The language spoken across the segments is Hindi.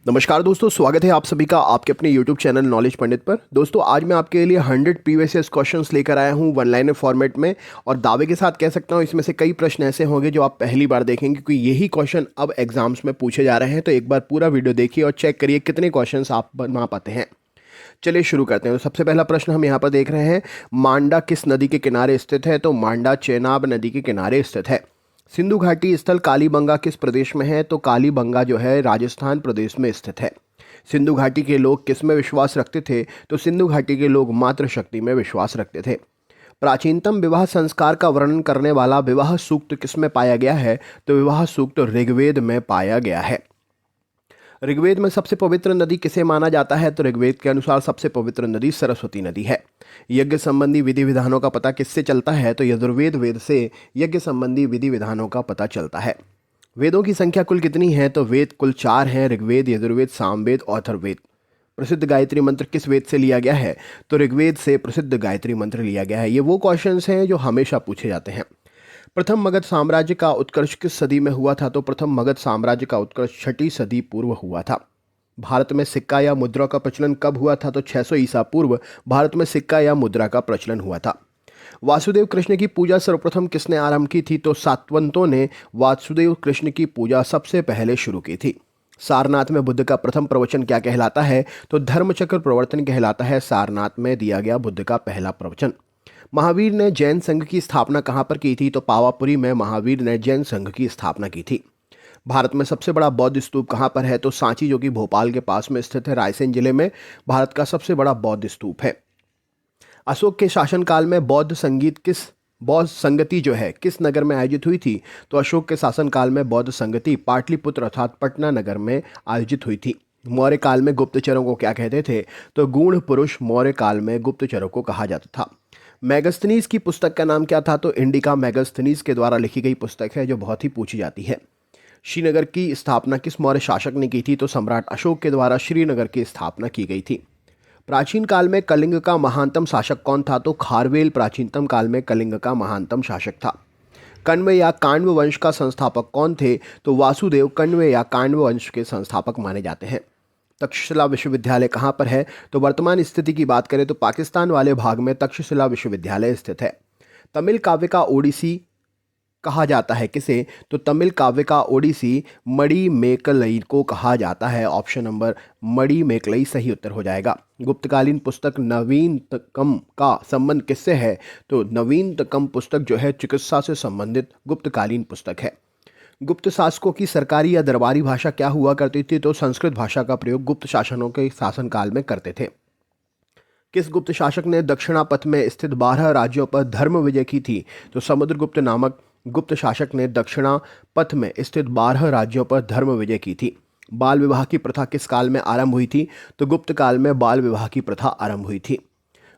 नमस्कार दोस्तों, स्वागत है आप सभी का आपके अपने YouTube चैनल नॉलेज पंडित पर। दोस्तों आज मैं आपके लिए 100 प्रीवियस ईयर क्वेश्चंस लेकर आया हूं वन लाइनर फॉर्मेट में, और दावे के साथ कह सकता हूं इसमें से कई प्रश्न ऐसे होंगे जो आप पहली बार देखेंगे, क्योंकि यही क्वेश्चन अब एग्जाम्स में पूछे जा रहे हैं। तो एक बार पूरा वीडियो देखिए और चेक करिए कितने क्वेश्चन आप बना पाते हैं। चलिए शुरू करते हैं। तो सबसे पहला प्रश्न हम यहाँ पर देख रहे हैं, मांडा किस नदी के किनारे स्थित है? तो मांडा चेनाब नदी के किनारे स्थित है। सिंधु घाटी स्थल कालीबंगा किस प्रदेश में है? तो कालीबंगा जो है राजस्थान प्रदेश में स्थित है। सिंधु घाटी के लोग किस में विश्वास रखते थे? तो सिंधु घाटी के लोग मातृ शक्ति में विश्वास रखते थे। प्राचीनतम विवाह संस्कार का वर्णन करने वाला विवाह सूक्त किस में पाया गया है? तो विवाह सूक्त ऋग्वेद में पाया गया है। ऋग्वेद में सबसे पवित्र नदी किसे माना जाता है? तो ऋग्वेद के अनुसार सबसे पवित्र नदी सरस्वती नदी है। यज्ञ संबंधी विधि विधानों का पता किससे चलता है? तो यजुर्वेद वेद से यज्ञ संबंधी विधि विधानों का पता चलता है। वेदों की संख्या कुल कितनी है? तो वेद कुल 4 हैं, ऋग्वेद, यजुर्वेद, सामवेद, अथर्ववेद। प्रसिद्ध गायत्री मंत्र किस वेद से लिया गया है? तो ऋग्वेद से प्रसिद्ध गायत्री मंत्र लिया गया है। ये वो क्वेश्चंस हैं जो हमेशा पूछे जाते हैं। प्रथम मगध साम्राज्य का उत्कर्ष किस सदी में हुआ था? तो प्रथम मगध साम्राज्य का उत्कर्ष 6ठी सदी पूर्व हुआ था। भारत में सिक्का या मुद्रा का प्रचलन कब हुआ था? तो 600 ईसा पूर्व भारत में सिक्का या मुद्रा का प्रचलन हुआ था। वासुदेव कृष्ण की पूजा सर्वप्रथम किसने आरंभ की थी? तो सातवंतों ने वासुदेव कृष्ण की पूजा सबसे पहले शुरू की थी। सारनाथ में बुद्ध का प्रथम प्रवचन क्या कहलाता है? तो धर्मचक्र प्रवर्तन कहलाता है। सारनाथ में दिया गया बुद्ध का पहला प्रवचन। महावीर ने जैन संघ की स्थापना कहाँ पर की थी? तो पावापुरी में महावीर ने जैन संघ की स्थापना की थी। भारत में सबसे बड़ा बौद्ध स्तूप कहाँ पर है? तो सांची, जो कि भोपाल के पास में स्थित है, रायसेन जिले में भारत का सबसे बड़ा बौद्ध स्तूप है। अशोक के शासनकाल में बौद्ध संगति जो है किस नगर में आयोजित हुई थी? तो अशोक के शासनकाल में बौद्ध संगति पाटलिपुत्र अर्थात पटना नगर में आयोजित हुई थी। मौर्य काल में गुप्तचरों को क्या कहते थे? तो गूढ़ पुरुष मौर्य काल में गुप्तचरों को कहा जाता था। मैगस्थनीज की पुस्तक का नाम क्या था? तो इंडिका मैगस्थनीज के द्वारा लिखी गई पुस्तक है जो बहुत ही पूछी जाती है। श्रीनगर की स्थापना किस मौर्य शासक ने की थी? तो सम्राट अशोक के द्वारा श्रीनगर की स्थापना की गई थी। प्राचीन काल में कलिंग का महानतम शासक कौन था? तो खारवेल प्राचीनतम काल में कलिंग का महानतम शासक था। कण्व या काण्व वंश का संस्थापक कौन थे? तो वासुदेव कण्व या काण्व वंश के संस्थापक माने जाते हैं। तक्षशिला विश्वविद्यालय कहाँ पर है? तो वर्तमान स्थिति की बात करें तो पाकिस्तान वाले भाग में तक्षशिला विश्वविद्यालय स्थित है। तमिल काव्य का ओडिसी कहा जाता है किसे? तो तमिल काव्य का ओडिसी मणिमेकलई को कहा जाता है। ऑप्शन नंबर मणिमेकलई सही उत्तर हो जाएगा। गुप्तकालीन पुस्तक नवीनतकम का संबंध किससे है? तो नवीनतकम पुस्तक जो है चिकित्सा से संबंधित गुप्तकालीन पुस्तक है। गुप्त शासकों की सरकारी या दरबारी भाषा क्या हुआ करती थी? तो संस्कृत भाषा का प्रयोग गुप्त शासनों के शासनकाल में करते थे। किस गुप्त शासक ने दक्षिणापथ में स्थित 12 राज्यों पर धर्म विजय की थी? तो समुद्रगुप्त नामक गुप्त शासक ने दक्षिणापथ में स्थित 12 राज्यों पर धर्म विजय की थी। बाल विवाह की प्रथा किस काल में आरंभ हुई थी? तो गुप्त काल में बाल विवाह की प्रथा आरंभ हुई थी।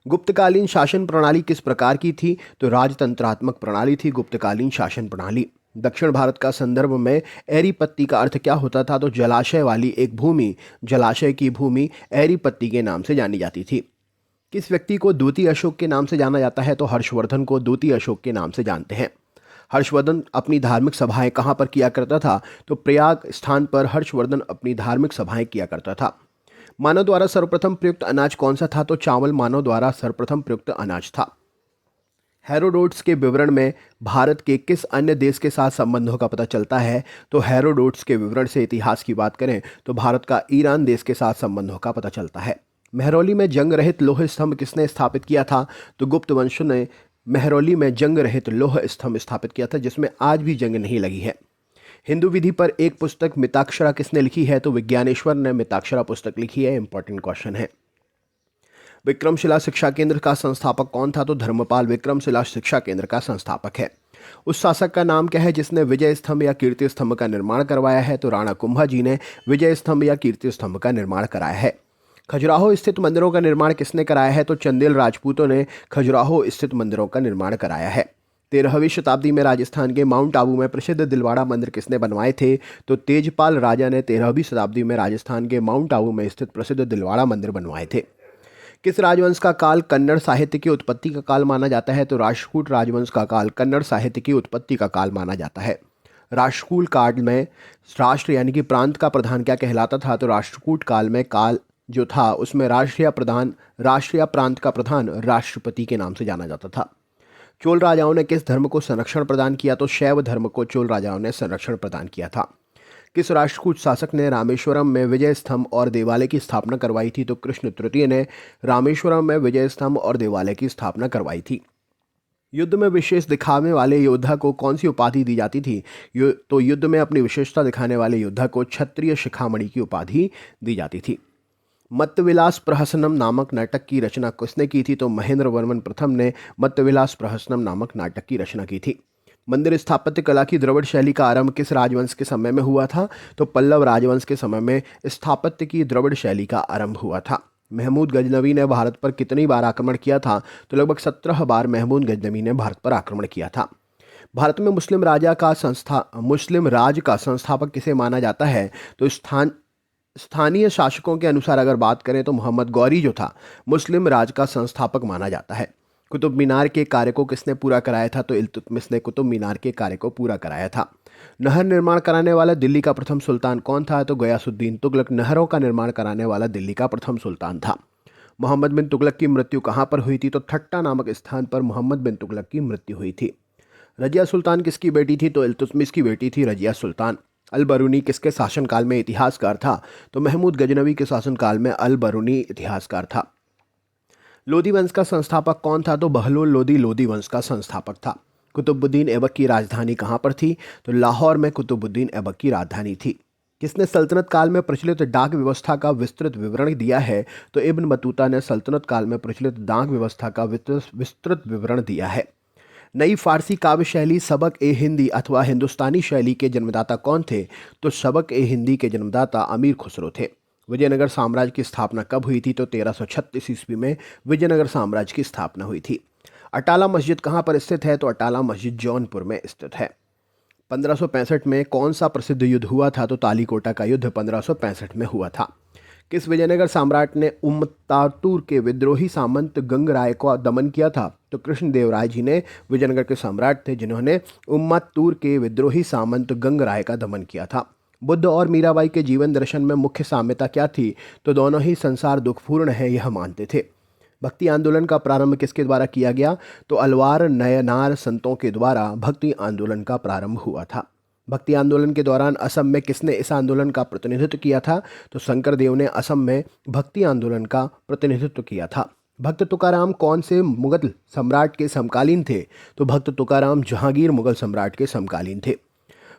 गुप्तकालीन शासन प्रणाली किस प्रकार की थी? तो राजतंत्रात्मक प्रणाली थी गुप्तकालीन शासन प्रणाली। दक्षिण भारत का संदर्भ में एरीपत्ती का अर्थ क्या होता था? तो जलाशय वाली एक भूमि, जलाशय की भूमि एरीपत्ती के नाम से जानी जाती थी। किस व्यक्ति को द्वितीय अशोक के नाम से जाना जाता है? तो हर्षवर्धन को द्वितीय अशोक के नाम से जानते हैं। हर्षवर्धन अपनी धार्मिक सभाएं कहाँ पर किया करता था? तो प्रयाग स्थान पर हर्षवर्धन अपनी धार्मिक सभाएं किया करता था। मानव द्वारा सर्वप्रथम प्रयुक्त अनाज कौन सा था? तो चावल मानव द्वारा सर्वप्रथम प्रयुक्त अनाज था। हेरोडोट्स के विवरण में भारत के किस अन्य देश के साथ संबंधों का पता चलता है? तो हेरोडोट्स के विवरण से इतिहास की बात करें तो भारत का ईरान देश के साथ संबंधों का पता चलता है। मेहरौली में जंग रहित लौह स्तंभ किसने स्थापित किया था? तो गुप्त वंश ने मेहरौली में जंग रहित लौह स्तंभ स्थापित किया था, जिसमें आज भी जंग नहीं लगी है। हिंदू विधि पर एक पुस्तक मिताक्षरा किसने लिखी है? तो विज्ञानेश्वर ने मिताक्षरा पुस्तक लिखी है। इंपॉर्टेंट क्वेश्चन है। विक्रमशिला शिक्षा केंद्र का संस्थापक कौन था? तो धर्मपाल विक्रमशिला शिक्षा केंद्र का संस्थापक है। उस शासक का नाम क्या है जिसने विजय स्तंभ या कीर्ति स्तंभ का निर्माण करवाया है? तो राणा कुंभा जी ने विजय स्तंभ या कीर्ति स्तंभ का निर्माण कराया है। खजुराहो स्थित मंदिरों का निर्माण किसने कराया है? तो चंदेल राजपूतों ने खजुराहो स्थित मंदिरों का निर्माण कराया है। 13वीं शताब्दी में राजस्थान के माउंट आबू में प्रसिद्ध दिलवाड़ा मंदिर किसने बनवाए थे? तो तेजपाल राजा ने 13वीं शताब्दी में राजस्थान के माउंट आबू में स्थित प्रसिद्ध दिलवाड़ा मंदिर बनवाए थे। किस राजवंश का काल कन्नड़ साहित्य की उत्पत्ति का काल माना जाता है? तो राष्ट्रकूट राजवंश का काल कन्नड़ साहित्य की उत्पत्ति का काल माना जाता है। राष्ट्रकूट काल में राष्ट्र यानी कि प्रांत का प्रधान क्या कहलाता था? तो राष्ट्रकूट काल में काल जो था उसमें राष्ट्र या प्रांत का प्रधान राष्ट्रपति के नाम से जाना जाता था। चोल राजाओं ने किस धर्म को संरक्षण प्रदान किया? तो शैव धर्म को चोल राजाओं ने संरक्षण प्रदान किया था। किस राष्ट्रकूट शासक ने रामेश्वरम में विजय स्तंभ और देवालय की स्थापना करवाई थी? तो कृष्ण तृतीय ने रामेश्वरम में विजय स्तंभ और देवालय की स्थापना करवाई थी। युद्ध में विशेष दिखावे वाले योद्धा को कौन सी उपाधि दी जाती थी? तो युद्ध में अपनी विशेषता दिखाने वाले योद्धा को क्षत्रिय शिखामणि की उपाधि दी जाती थी। मत्तविलास प्रहसनम नामक नाटक की रचना किसने की थी? तो महेंद्र वर्मन प्रथम ने मत्तविलास प्रहसनम नामक नाटक की रचना की थी। मंदिर स्थापत्य कला की द्रविड़ शैली का आरंभ किस राजवंश के समय में हुआ था? तो पल्लव राजवंश के समय में स्थापत्य की द्रविड़ शैली का आरंभ हुआ था। महमूद गजनवी ने भारत पर कितनी बार आक्रमण किया था? तो लगभग 17 बार महमूद गजनवी ने भारत पर आक्रमण किया था। भारत में मुस्लिम राज का संस्थापक किसे माना जाता है? तो स्थानीय शासकों के अनुसार अगर बात करें तो मोहम्मद गौरी जो था मुस्लिम राज का संस्थापक माना जाता है। कुतुब मीनार के कार्य को किसने पूरा कराया था? तो इल्तुतमिश ने कुतुब मीनार के कार्य को पूरा कराया था। नहर निर्माण कराने वाला दिल्ली का प्रथम सुल्तान कौन था? तो गयासुद्दीन तुगलक नहरों का निर्माण कराने वाला दिल्ली का प्रथम सुल्तान था। मोहम्मद बिन तुगलक की मृत्यु कहाँ पर हुई थी? तो ठट्टा नामक स्थान पर मोहम्मद बिन तुगलक की मृत्यु हुई थी। रजिया सुल्तान किसकी बेटी थी? तो इल्तुतमिश की बेटी थी रजिया सुल्तान। अल बरूनी किसके शासनकाल में इतिहासकार था? तो महमूद गजनवी के शासनकाल में अल बरूनी इतिहासकार था। लोदी वंश का संस्थापक कौन था? तो बहलोल लोदी लोदी वंश का संस्थापक था। कुतुबुद्दीन ऐबक की राजधानी कहाँ पर थी? तो लाहौर में कुतुबुद्दीन ऐबक की राजधानी थी। किसने सल्तनत काल में प्रचलित डाक व्यवस्था का विस्तृत विवरण दिया है? तो इब्न बतूता ने सल्तनत काल में प्रचलित डाक व्यवस्था का विस्तृत विवरण दिया है। नई फारसी काव्य शैली सबक ए हिंदी अथवा हिंदुस्तानी शैली के जन्मदाता कौन थे? तो सबक ए हिंदी के जन्मदाता अमीर खुसरो थे। विजयनगर साम्राज्य की स्थापना कब हुई थी? तो 1336 ईस्वी में विजयनगर साम्राज्य की स्थापना हुई थी। अटाला मस्जिद कहाँ पर स्थित है? तो अटाला मस्जिद जौनपुर में स्थित है। 1565 में कौन सा प्रसिद्ध युद्ध हुआ था? तो तालीकोटा का युद्ध 1565 में हुआ था। किस विजयनगर सम्राट ने उम्मत्तातुर के विद्रोही सामंत गंगराय को दमन किया था? तो कृष्णदेवराय जी ने विजयनगर के सम्राट थे जिन्होंने उम्मत्तूर के विद्रोही सामंत गंगराय का दमन किया था। बुद्ध और मीराबाई के जीवन दर्शन में मुख्य साम्यता क्या थी? तो दोनों ही संसार दुखपूर्ण है यह मानते थे। भक्ति आंदोलन का प्रारंभ किसके द्वारा किया गया? तो अलवार नयनार संतों के द्वारा भक्ति आंदोलन का प्रारंभ हुआ था। भक्ति आंदोलन के दौरान असम में किसने इस आंदोलन का प्रतिनिधित्व किया था? तो शंकरदेव ने असम में भक्ति आंदोलन का प्रतिनिधित्व किया था। भक्त तुकाराम कौन से मुगल सम्राट के समकालीन थे? तो भक्त तुकाराम जहांगीर मुगल सम्राट के समकालीन थे।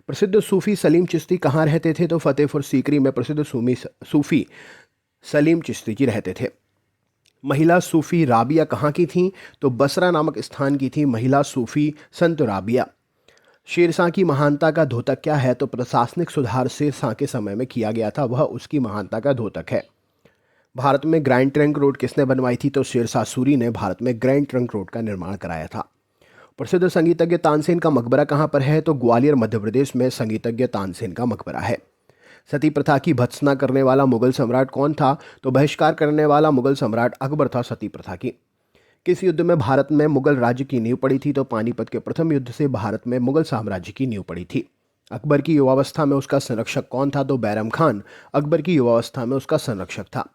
प्रसिद्ध सूफी सलीम चिश्ती कहाँ रहते थे? तो फतेहपुर सीकरी में प्रसिद्ध सूफी सलीम चिश्ती जी रहते थे। महिला सूफी राबिया कहाँ की थीं? तो बसरा नामक स्थान की थी महिला सूफी संत राबिया। शेरशाह की महानता का द्योतक क्या है? तो प्रशासनिक सुधार शेरशाह के समय में किया गया था, वह उसकी महानता का द्योतक है। भारत में ग्रैंड ट्रंक रोड किसने बनवाई थी? तो शेरशाह सूरी ने भारत में ग्रैंड ट्रंक रोड का निर्माण कराया था। प्रसिद्ध संगीतज्ञ तानसेन का मकबरा कहाँ पर है? तो ग्वालियर मध्य प्रदेश में संगीतज्ञ तानसेन का मकबरा है। सती प्रथा की भत्सना करने वाला मुगल सम्राट कौन था? तो बहिष्कार करने वाला मुगल सम्राट अकबर था सती प्रथा की। किस युद्ध में भारत में मुगल राज्य की नींव पड़ी थी? तो पानीपत के प्रथम युद्ध से भारत में मुगल साम्राज्य की नींव पड़ी थी। अकबर की युवावस्था में उसका संरक्षक कौन था? तो बैरम खान अकबर की युवावस्था में उसका संरक्षक था।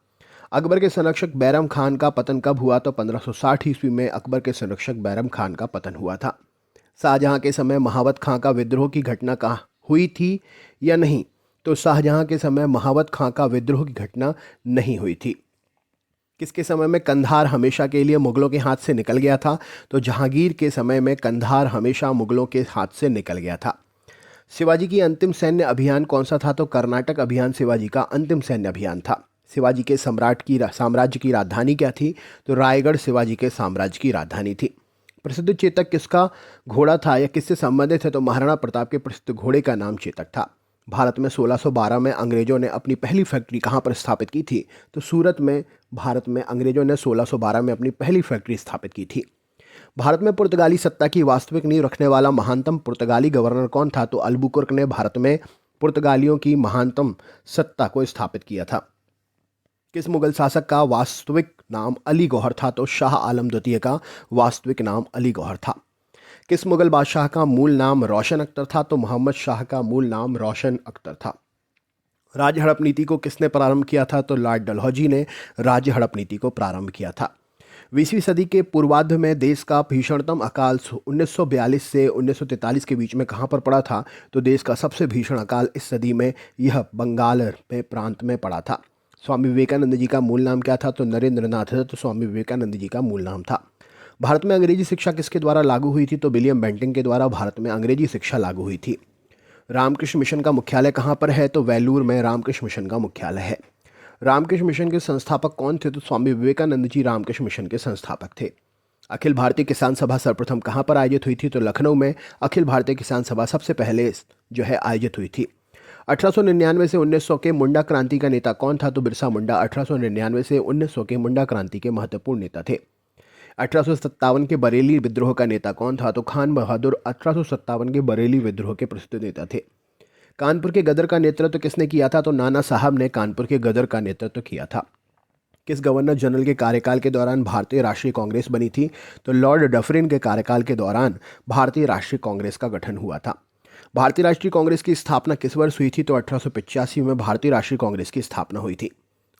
अकबर के संरक्षक बैरम खान का पतन कब हुआ? तो 1560 ईस्वी में अकबर के संरक्षक बैरम खान का पतन हुआ था। शाहजहां के समय महावत खां का विद्रोह की घटना कहाँ हुई थी या नहीं? तो शाहजहां के समय महावत खां का विद्रोह की घटना नहीं हुई थी। किसके समय में कंधार हमेशा के लिए मुगलों के हाथ से निकल गया था? तो जहांगीर के समय में कंधार हमेशा मुगलों के हाथ से निकल गया था। शिवाजी की अंतिम सैन्य अभियान कौन सा था? तो कर्नाटक अभियान शिवाजी का अंतिम सैन्य अभियान था। शिवाजी के साम्राज्य की राजधानी क्या थी? तो रायगढ़ शिवाजी के साम्राज्य की राजधानी थी। प्रसिद्ध चेतक किसका घोड़ा था या किससे संबंधित है? तो महाराणा प्रताप के प्रसिद्ध घोड़े का नाम चेतक था। भारत में 1612 में अंग्रेजों ने अपनी पहली फैक्ट्री कहाँ पर स्थापित की थी? तो सूरत में भारत में अंग्रेजों ने 1612 में अपनी पहली फैक्ट्री स्थापित की थी। भारत में पुर्तगाली सत्ता की वास्तविक नींव रखने वाला महानतम पुर्तगाली गवर्नर कौन था? तो अल्बुकुर्क ने भारत में पुर्तगालियों की महानतम सत्ता को स्थापित किया था। किस मुगल शासक का वास्तविक नाम अली गौहर था? तो शाह आलम द्वितीय का वास्तविक नाम अली गौहर था। किस मुगल बादशाह का मूल नाम रोशन अख्तर था? तो मोहम्मद शाह का मूल नाम रोशन अख्तर था। राज्य हड़प नीति को किसने प्रारंभ किया था? तो लॉर्ड डलहौजी ने राज्य हड़प नीति को प्रारंभ किया था। 20वीं सदी के पूर्वार्ध में देश का भीषणतम अकाल 1942 से 1943 के बीच में कहाँ पर पड़ा था? तो देश का सबसे भीषण अकाल इस सदी में यह बंगाल में प्रांत में पड़ा था। स्वामी विवेकानंद जी का मूल नाम क्या था? तो नरेंद्र नाथ दत्त स्वामी विवेकानंद जी का मूल नाम था। भारत में अंग्रेजी शिक्षा किसके द्वारा लागू हुई थी? तो विलियम बेंटिंक के द्वारा भारत में अंग्रेजी शिक्षा लागू हुई थी। रामकृष्ण मिशन का मुख्यालय कहाँ पर है? तो वेलूर में रामकृष्ण मिशन का मुख्यालय है। रामकृष्ण मिशन के संस्थापक कौन थे? तो स्वामी विवेकानंद जी रामकृष्ण मिशन के संस्थापक थे। अखिल भारतीय किसान सभा सर्वप्रथम कहाँ पर आयोजित हुई थी? तो लखनऊ में अखिल भारतीय किसान सभा सबसे पहले जो है आयोजित हुई थी। 1899 से 1900 के मुंडा क्रांति का नेता कौन था? तो बिरसा मुंडा 1899 से 1900 के मुंडा क्रांति के महत्वपूर्ण नेता थे। 1857 के बरेली विद्रोह का नेता कौन था? तो खान बहादुर 1857 के बरेली विद्रोह के प्रसिद्ध नेता थे। कानपुर के गदर का नेतृत्व किसने किया था? तो नाना साहब ने कानपुर के गदर का नेतृत्व किया था। किस गवर्नर जनरल के कार्यकाल के दौरान भारतीय राष्ट्रीय कांग्रेस बनी थी? तो लॉर्ड डफरिन के कार्यकाल के दौरान भारतीय राष्ट्रीय कांग्रेस का गठन हुआ था। भारतीय राष्ट्रीय कांग्रेस की स्थापना किस वर्ष हुई थी? तो 1885 में भारतीय राष्ट्रीय कांग्रेस की स्थापना हुई थी।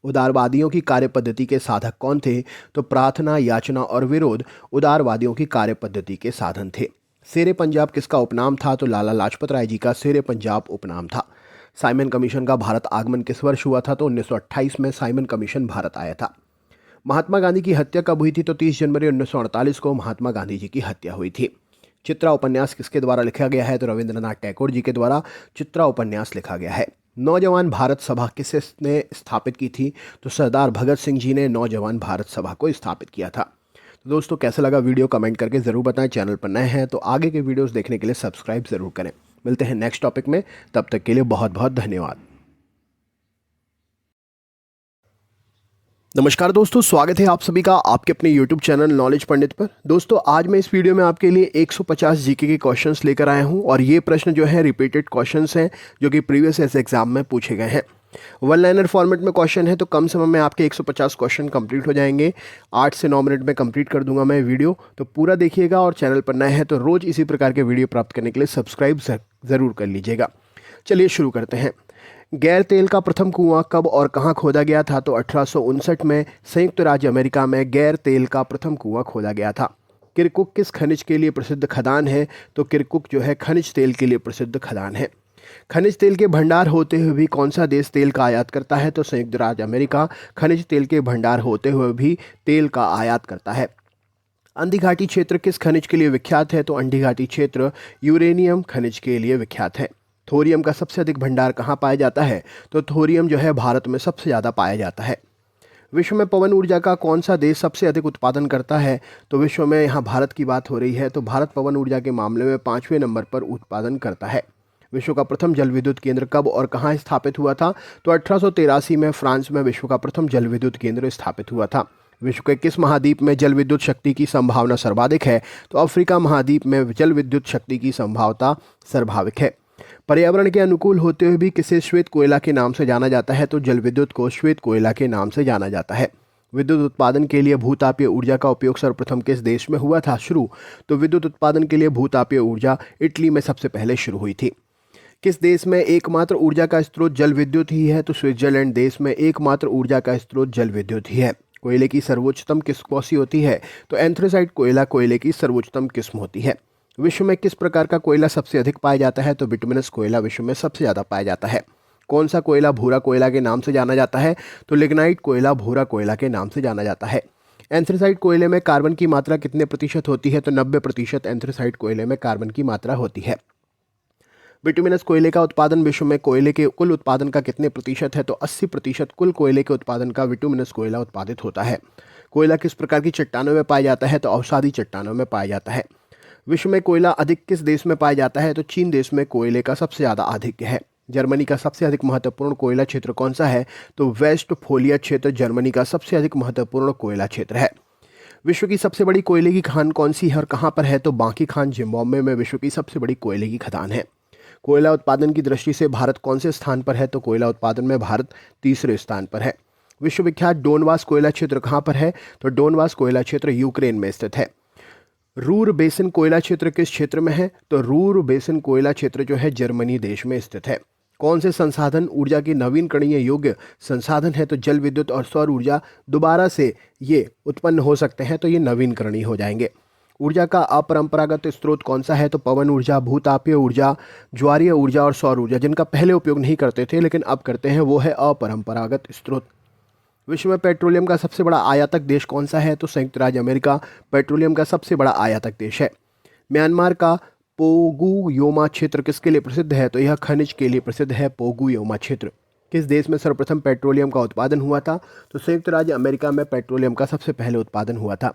उदारवादियों की कार्य पद्धति के साधक कौन थे? तो प्रार्थना, याचना और विरोध उदारवादियों की कार्य पद्धति के साधन थे। शेरे पंजाब किसका उपनाम था? तो लाला लाजपत राय जी का शेरे पंजाब उपनाम था। साइमन कमीशन का भारत आगमन किस वर्ष हुआ था? तो 1928 में साइमन कमीशन भारत आया था। महात्मा गांधी की हत्या कब हुई थी? तो 30 जनवरी 1948 को महात्मा गांधी जी की हत्या हुई थी। चित्रा उपन्यास किसके द्वारा लिखा गया है? तो रविंद्रनाथ टैगोर जी के द्वारा चित्रा उपन्यास लिखा गया है। नौजवान भारत सभा किसने स्थापित की थी? तो सरदार भगत सिंह जी ने नौजवान भारत सभा को स्थापित किया था। तो दोस्तों, कैसा लगा वीडियो कमेंट करके ज़रूर बताएं। चैनल पर नए हैं तो आगे के वीडियोस देखने के लिए सब्सक्राइब ज़रूर करें। मिलते हैं नेक्स्ट टॉपिक में, तब तक के लिए बहुत बहुत धन्यवाद। नमस्कार दोस्तों, स्वागत है आप सभी का आपके अपने YouTube चैनल नॉलेज पंडित पर। दोस्तों, आज मैं इस वीडियो में आपके लिए 150 जीके के क्वेश्चंस लेकर आया हूं और ये प्रश्न जो है रिपीटेड क्वेश्चंस हैं जो कि प्रीवियस एग्जाम में पूछे गए हैं। वन लाइनर फॉर्मेट में क्वेश्चन है तो कम समय में आपके 150 क्वेश्चन कंप्लीट हो जाएंगे। 8 से 9 मिनट में कंप्लीट कर दूंगा मैं वीडियो, तो पूरा देखिएगा। और चैनल पर नए हैं तो रोज़ इसी प्रकार के वीडियो प्राप्त करने के लिए सब्सक्राइब ज़रूर कर लीजिएगा। चलिए शुरू करते हैं। गैर तेल का प्रथम कुआं कब और कहां खोदा गया था? तो 1859 में संयुक्त राज्य अमेरिका में गैर तेल का प्रथम कुआं खोदा गया था। किरकुक किस खनिज के लिए प्रसिद्ध खदान है? तो किरकुक जो है खनिज तेल के लिए प्रसिद्ध खदान है। खनिज तेल के भंडार होते हुए भी कौन सा देश तेल का आयात करता है? तो संयुक्त राज्य अमेरिका खनिज तेल के भंडार होते हुए भी तेल का आयात करता है। अंधी घाटी क्षेत्र किस खनिज के लिए विख्यात है? तो अंधी घाटी क्षेत्र यूरेनियम खनिज के लिए विख्यात है। थोरियम का सबसे अधिक भंडार कहाँ पाया जाता है? तो थोरियम जो है भारत में सबसे ज़्यादा पाया जाता है। विश्व में पवन ऊर्जा का कौन सा देश सबसे अधिक उत्पादन करता है? तो विश्व में यहाँ भारत की बात हो रही है तो भारत पवन ऊर्जा के मामले में 5वें नंबर पर उत्पादन करता है। विश्व का प्रथम जल विद्युत केंद्र कब और कहाँ स्थापित हुआ था? तो 1883 में फ्रांस में विश्व का प्रथम जल विद्युत केंद्र स्थापित हुआ था। विश्व के किस महाद्वीप में जल विद्युत शक्ति की संभावना सर्वाधिक है? तो अफ्रीका महाद्वीप में जल विद्युत शक्ति की संभावना सर्वाधिक है। पर्यावरण के अनुकूल होते हुए भी किसे श्वेत कोयला के नाम से जाना जाता है? तो जल विद्युत को श्वेत कोयला के नाम से जाना जाता है। विद्युत उत्पादन के लिए भूतापीय ऊर्जा का उपयोग सर्वप्रथम किस देश में हुआ था शुरू? तो विद्युत उत्पादन के लिए भूतापीय ऊर्जा इटली में सबसे पहले शुरू हुई थी। किस देश में एकमात्र ऊर्जा का स्रोत जल विद्युत ही है? तो स्विट्जरलैंड देश में एकमात्र ऊर्जा का स्रोत जल विद्युत ही है। कोयले की सर्वोच्चतम किस्म कौन सी होती है? तो एंथ्रेसाइट कोयला कोयले की सर्वोच्चतम किस्म होती है। विश्व में किस प्रकार का कोयला सबसे अधिक पाया जाता है? तो बिटुमिनस कोयला विश्व में सबसे ज़्यादा पाया जाता है। कौन सा कोयला भूरा कोयला के नाम से जाना जाता है? तो लिग्नाइट कोयला भूरा कोयला के नाम से जाना जाता है। एंथ्रेसाइट कोयले में कार्बन की मात्रा कितने प्रतिशत होती है? तो 90% एंथ्रेसाइट कोयले में कार्बन की मात्रा होती है। बिटुमिनस कोयले का उत्पादन विश्व में कोयले के कुल उत्पादन का कितने प्रतिशत है? तो 80% कुल कोयले के उत्पादन का बिटुमिनस कोयला उत्पादित होता है। कोयला किस प्रकार की चट्टानों में पाया जाता है? तो अवसादी चट्टानों में पाया जाता है। विश्व में कोयला अधिक किस देश में पाया जाता है? तो चीन देश में कोयले का सबसे ज़्यादा आधिक्य है। जर्मनी का सबसे अधिक महत्वपूर्ण कोयला क्षेत्र कौन सा है? तो वेस्टफोलिया क्षेत्र जर्मनी का सबसे अधिक महत्वपूर्ण कोयला क्षेत्र है। विश्व की सबसे बड़ी कोयले की खान कौन सी है और कहाँ पर है? तो बांकी खान जिम्बाब्वे में विश्व की सबसे बड़ी कोयले की खदान है। कोयला उत्पादन की दृष्टि से भारत कौन से स्थान पर है? तो कोयला उत्पादन में भारत तीसरे स्थान पर है। विश्वविख्यात डोनबास कोयला क्षेत्र कहाँ पर है? तो डोनबास कोयला क्षेत्र यूक्रेन में स्थित है। रूर बेसिन कोयला क्षेत्र किस क्षेत्र में है? तो रूर बेसिन कोयला क्षेत्र जो है जर्मनी देश में स्थित है। कौन से संसाधन ऊर्जा की नवीनकरणीय योग्य संसाधन है? तो जल विद्युत और सौर ऊर्जा दोबारा से ये उत्पन्न हो सकते हैं, तो ये नवीनकरणीय हो जाएंगे। ऊर्जा का अपरंपरागत स्रोत कौन सा है? तो पवन ऊर्जा, भूतापीय ऊर्जा, ज्वारीय ऊर्जा और सौर ऊर्जा। जिनका पहले उपयोग नहीं करते थे लेकिन अब करते हैं, वो है अपरंपरागत स्रोत। विश्व में पेट्रोलियम का सबसे बड़ा आयातक देश कौन सा है? तो संयुक्त राज्य अमेरिका पेट्रोलियम का सबसे बड़ा आयातक देश है। म्यांमार का पोगु योमा क्षेत्र किसके लिए प्रसिद्ध है? तो यह खनिज के लिए प्रसिद्ध है, पोगु योमा क्षेत्र। किस देश में सर्वप्रथम पेट्रोलियम का उत्पादन हुआ था? तो संयुक्त राज्य अमेरिका में पेट्रोलियम का सबसे पहले उत्पादन हुआ था।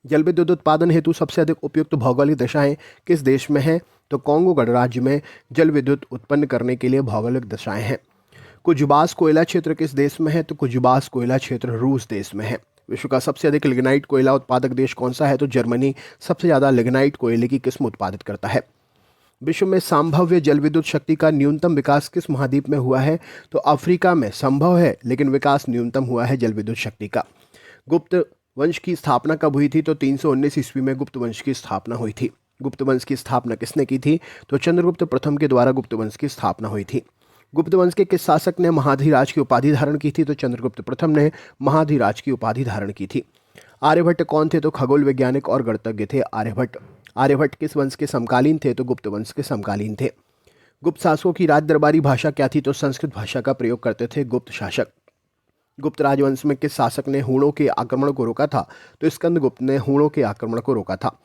जल विद्युत उत्पादन हेतु सबसे अधिक उपयुक्त भौगोलिक दशाएं किस देश में हैं? तो कोंगो गणराज्य में जल विद्युत उत्पन्न करने के लिए भौगोलिक दशाएं हैं। कुजुबास कोयला क्षेत्र किस देश में है? तो कुजुबास कोयला क्षेत्र रूस देश में है। विश्व का सबसे अधिक लिग्नाइट कोयला उत्पादक देश कौन सा है? तो जर्मनी सबसे ज़्यादा लिग्नाइट कोयले की किस्म उत्पादित करता है। विश्व में संभाव्य जल विद्युत शक्ति का न्यूनतम विकास किस महाद्वीप में हुआ है? तो अफ्रीका में संभव है लेकिन विकास न्यूनतम हुआ है जल विद्युत शक्ति का। गुप्त वंश की स्थापना कब हुई थी? तो 319 ईस्वी में गुप्त वंश की स्थापना हुई थी। गुप्त वंश की स्थापना किसने की थी? तो चंद्रगुप्त प्रथम के द्वारा गुप्त वंश की स्थापना हुई थी। गुप्त वंश के किस शासक ने महाधिराज की उपाधि धारण की थी? तो चंद्रगुप्त प्रथम ने महाधिराज की उपाधि धारण की थी। आर्यभट्ट कौन थे? तो खगोल वैज्ञानिक और गणितज्ञ थे आर्यभट्ट। आर्यभट्ट किस वंश के समकालीन थे? तो गुप्त वंश के समकालीन थे। गुप्त शासकों की राज दरबारी भाषा क्या थी? तो संस्कृत भाषा का प्रयोग करते थे गुप्त शासक। गुप्त राजवंश में किस शासक ने हूणों के आक्रमण को रोका था? तो स्कंदगुप्त ने हूणों के आक्रमण को रोका था।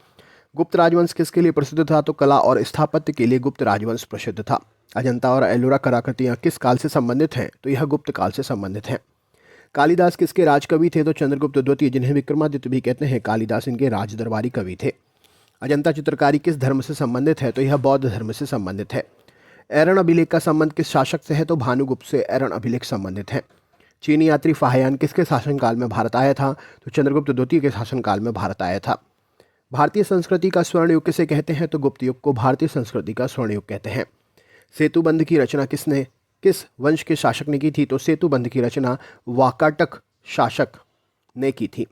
गुप्त राजवंश किसके लिए प्रसिद्ध था? तो कला और स्थापत्य के लिए गुप्त राजवंश प्रसिद्ध था। अजंता और एलोरा कलाकृतियाँ किस काल से संबंधित हैं? तो यह गुप्त काल से संबंधित हैं। कालिदास किसके राजकवि थे? तो चंद्रगुप्त द्वितीय, जिन्हें विक्रमादित्य भी कहते हैं। कालिदास इनके राज दरबारी कवि थे। अजंता चित्रकारी किस धर्म से संबंधित है? तो यह बौद्ध धर्म से संबंधित है। एरन अभिलेख का संबंध किस शासक से है? तो भानुगुप्त से एरन अभिलेख संबंधित है। चीनी यात्री फाहियान किसके शासनकाल में भारत आया था? तो चंद्रगुप्त द्वितीय के शासनकाल में भारत आया था। भारतीय संस्कृति का स्वर्ण युग किसे कहते हैं? तो गुप्त युग को भारतीय संस्कृति का स्वर्ण युग कहते हैं। सेतुबंध की रचना किस वंश के शासक ने की थी? तो सेतुबंध की रचना वाकाटक शासक ने की थी।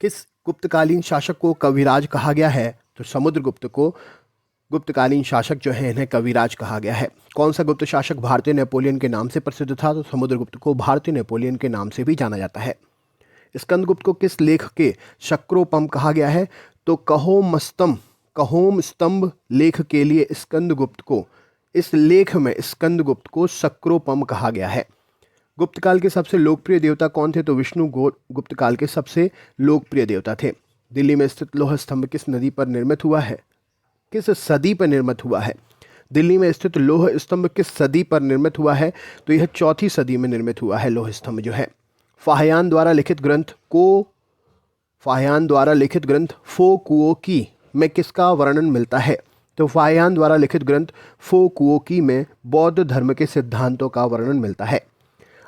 किस गुप्तकालीन शासक को कविराज कहा गया है? तो समुद्रगुप्त को गुप्तकालीन शासक जो है इन्हें कविराज कहा गया है। कौन सा गुप्त शासक भारतीय नेपोलियन के नाम से प्रसिद्ध था? तो समुद्रगुप्त को भारतीय नेपोलियन के नाम से भी जाना जाता है। स्कंदगुप्त को किस लेख के शक्रोपम कहा गया है? तो कहोम स्तंभ लेख के लिए स्कंदगुप्त को, इस लेख में स्कंदगुप्त को शक्रोपम कहा गया है। गुप्त काल के सबसे लोकप्रिय देवता कौन थे? तो विष्णु गुप्त काल के सबसे लोकप्रिय देवता थे। दिल्ली में स्थित लौह स्तंभ किस नदी पर निर्मित हुआ है? किस सदी पर निर्मित हुआ है? दिल्ली में स्थित लौह स्तंभ किस सदी पर निर्मित हुआ है? तो यह 4वीं सदी में निर्मित हुआ है लौह स्तंभ जो है। फाहियान द्वारा लिखित ग्रंथ फो कुओ की में किसका वर्णन मिलता है? तो फाहियान द्वारा लिखित ग्रंथ फो कुओ की में बौद्ध धर्म के सिद्धांतों का वर्णन मिलता है।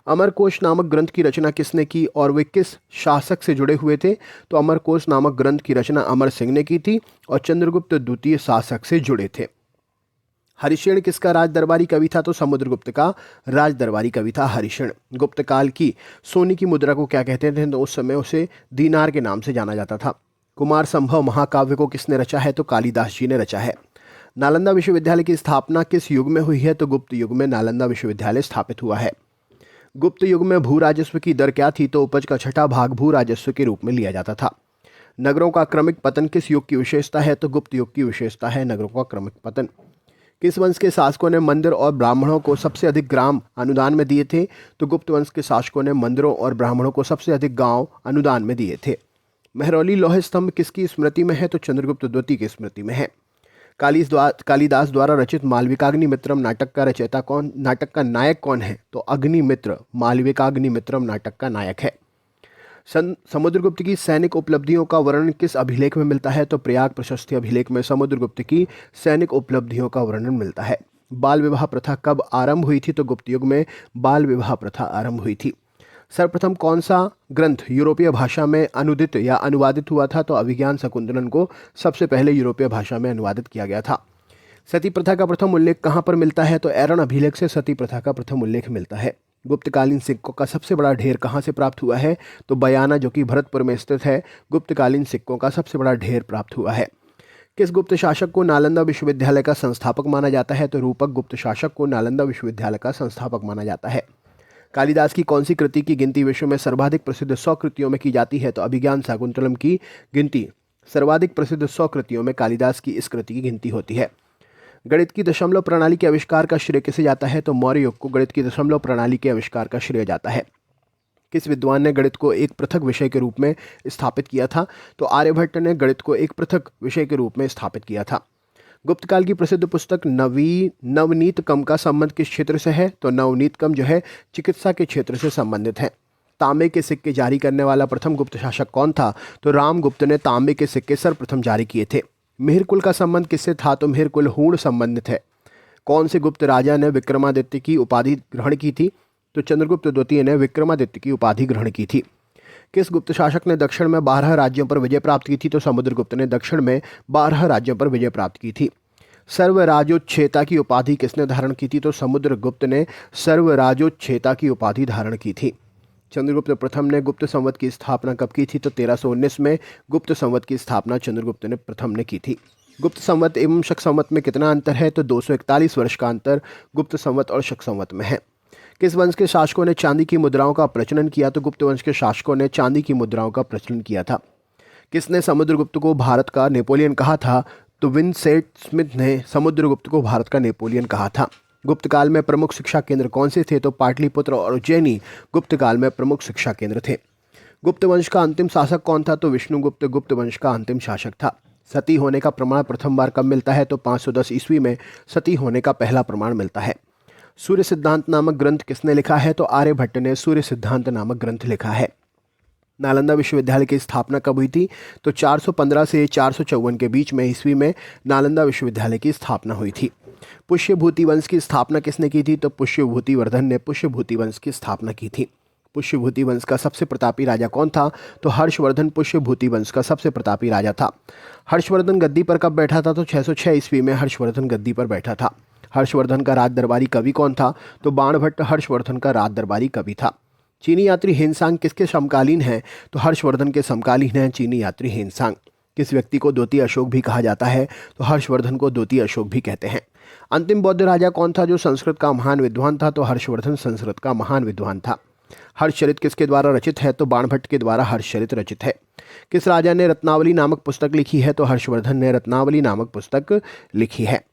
अमरकोश नामक ग्रंथ की रचना किसने की और वे किस शासक से जुड़े हुए थे? तो अमरकोश नामक ग्रंथ की रचना अमर सिंह ने की थी और चंद्रगुप्त द्वितीय शासक से जुड़े थे। हरिशेन किसका राज दरबारी कवि था? तो समुद्रगुप्त का राज दरबारी कवि था हरिशेन। गुप्त काल की सोने की मुद्रा को क्या कहते थे? तो उस समय उसे दीनार के नाम से जाना जाता था। कुमार संभव महाकाव्य को किसने रचा है? तो कालिदास जी ने रचा है। नालंदा विश्वविद्यालय की स्थापना किस युग में हुई है? तो गुप्त युग में नालंदा विश्वविद्यालय स्थापित हुआ है। गुप्त युग में भू राजस्व की दर क्या थी? तो उपज का 6ठा भाग भू राजस्व के रूप में लिया जाता था। नगरों का क्रमिक पतन किस युग की विशेषता है? तो गुप्त युग की विशेषता है नगरों का क्रमिक पतन। किस वंश के शासकों ने मंदिर और ब्राह्मणों को सबसे अधिक ग्राम अनुदान में दिए थे? तो गुप्त वंश के शासकों ने मंदिरों और ब्राह्मणों को सबसे अधिक गांव अनुदान में दिए थे। महरौली लौह स्तंभ किसकी स्मृति में है? तो चंद्रगुप्त द्वितीय की स्मृति में है। कालिदास द्वारा रचित मालविकाग्निमित्रम नाटक का रचयिता कौन, नाटक का नायक कौन है? तो अग्निमित्र मालविकाग्निमित्रम नाटक का नायक है। समुद्रगुप्त की सैनिक उपलब्धियों का वर्णन किस अभिलेख में मिलता है? तो प्रयाग प्रशस्ति अभिलेख में समुद्रगुप्त की सैनिक उपलब्धियों का वर्णन मिलता है। बाल विवाह प्रथा कब आरंभ हुई थी? तो गुप्त युग में बाल विवाह प्रथा आरंभ हुई थी। सर्वप्रथम कौन सा ग्रंथ यूरोपीय भाषा में अनुदित या अनुवादित हुआ था? तो अभिज्ञान शकुंतलन को सबसे पहले यूरोपीय भाषा में अनुवादित किया गया था। सती प्रथा का प्रथम उल्लेख कहाँ पर मिलता है? तो एरन अभिलेख से सती प्रथा का प्रथम उल्लेख मिलता है। गुप्तकालीन सिक्कों का सबसे बड़ा ढेर कहाँ से प्राप्त हुआ है? तो बयाना, जो कि भरतपुर में स्थित है, गुप्तकालीन सिक्कों का सबसे बड़ा ढेर प्राप्त हुआ है। किस गुप्त शासक को नालंदा विश्वविद्यालय का संस्थापक माना जाता है? तो रूपक गुप्त शासक को नालंदा विश्वविद्यालय का संस्थापक माना जाता है। कालिदास की कौन सी कृति की गिनती विश्व में सर्वाधिक प्रसिद्ध 100 कृतियों में की जाती है? तो अभिज्ञान शाकुंतलम की गिनती सर्वाधिक प्रसिद्ध 100 कृतियों में कालिदास की इस कृति की गिनती होती है। गणित की दशमलव प्रणाली के आविष्कार का श्रेय किसे जाता है? तो मौर्य युग को गणित की दशमलव प्रणाली के आविष्कार का श्रेय जाता है। किस विद्वान ने गणित को एक पृथक विषय के रूप में स्थापित किया था? तो आर्यभट्ट ने गणित को एक पृथक विषय के रूप में स्थापित किया था। गुप्तकाल की प्रसिद्ध पुस्तक नवनीतकम का संबंध किस क्षेत्र से है? तो नवनीतकम जो है चिकित्सा के क्षेत्र से संबंधित है। तांबे के सिक्के जारी करने वाला प्रथम गुप्त शासक कौन था? तो रामगुप्त ने तांबे के सिक्के सर्वप्रथम जारी किए थे। मिहिर कुल का संबंध किससे था? तो मिहिर कुल हूण संबंधित है। कौन से गुप्त राजा ने विक्रमादित्य की उपाधि ग्रहण की थी? तो चंद्रगुप्त द्वितीय ने विक्रमादित्य की उपाधि ग्रहण की थी। किस गुप्त शासक ने दक्षिण में 12 राज्यों पर विजय प्राप्त की थी? तो समुद्रगुप्त ने दक्षिण में 12 राज्यों पर विजय प्राप्त की थी। सर्वराजोच्छेता की उपाधि किसने धारण की थी? तो समुद्रगुप्त ने सर्वराजोच्छेता की उपाधि धारण की थी। चंद्रगुप्त प्रथम ने गुप्त संवत की स्थापना कब की थी? तो 1319 में गुप्त संवत की स्थापना चंद्रगुप्त ने प्रथम ने की थी। गुप्त संवत एवं शक संवत में कितना अंतर है? तो 241 वर्ष का अंतर गुप्त संवत और शक संवत में है। किस वंश के शासकों ने चांदी की मुद्राओं का प्रचलन किया? तो गुप्त वंश के शासकों ने चांदी की मुद्राओं का प्रचलन किया था। किसने समुद्रगुप्त को भारत का नेपोलियन कहा था? तो विंसेंट स्मिथ ने समुद्रगुप्त को भारत का नेपोलियन कहा था। गुप्त काल में प्रमुख शिक्षा केंद्र कौन से थे? तो पाटलिपुत्र और उज्जैनी गुप्त काल में प्रमुख शिक्षा केंद्र थे। गुप्त वंश का अंतिम शासक कौन था? तो विष्णुगुप्त गुप्त वंश का अंतिम शासक था। सती होने का प्रमाण प्रथम बार कब मिलता है? तो 510 ईस्वी में सती होने का पहला प्रमाण मिलता है। सूर्य सिद्धांत नामक ग्रंथ किसने लिखा है? तो आर्यभट्ट ने सूर्य सिद्धांत नामक ग्रंथ लिखा है। नालंदा विश्वविद्यालय की स्थापना कब हुई थी? तो 415 से 454 के बीच में ईस्वी में नालंदा विश्वविद्यालय की स्थापना हुई थी। पुष्यभूति वंश की स्थापना किसने की थी? तो पुष्यभूति वर्धन ने पुष्यभूति वंश की स्थापना की थी। पुष्यभूति वंश का सबसे प्रतापी राजा कौन था? तो हर्षवर्धन पुष्यभूति वंश का सबसे प्रतापी राजा था। हर्षवर्धन गद्दी पर कब बैठा था? तो 606 ईस्वी में हर्षवर्धन गद्दी पर बैठा था। हर्षवर्धन का राज दरबारी कवि कौन था? तो बाणभट्ट हर्षवर्धन का राज दरबारी कवि था। चीनी यात्री हेनसांग किसके समकालीन हैं? तो हर्षवर्धन के समकालीन हैं चीनी यात्री हेनसांग। किस व्यक्ति को द्वितीय अशोक भी कहा जाता है? तो हर्षवर्धन को द्वितीय अशोक भी कहते हैं। अंतिम बौद्ध राजा कौन था जो संस्कृत का महान विद्वान था? तो हर्षवर्धन संस्कृत का महान विद्वान था। हर्षचरित किसके द्वारा रचित है? तो बाणभट्ट के द्वारा हर्षचरित रचित है। किस राजा ने रत्नावली नामक पुस्तक लिखी है? तो हर्षवर्धन ने रत्नावली नामक पुस्तक लिखी है।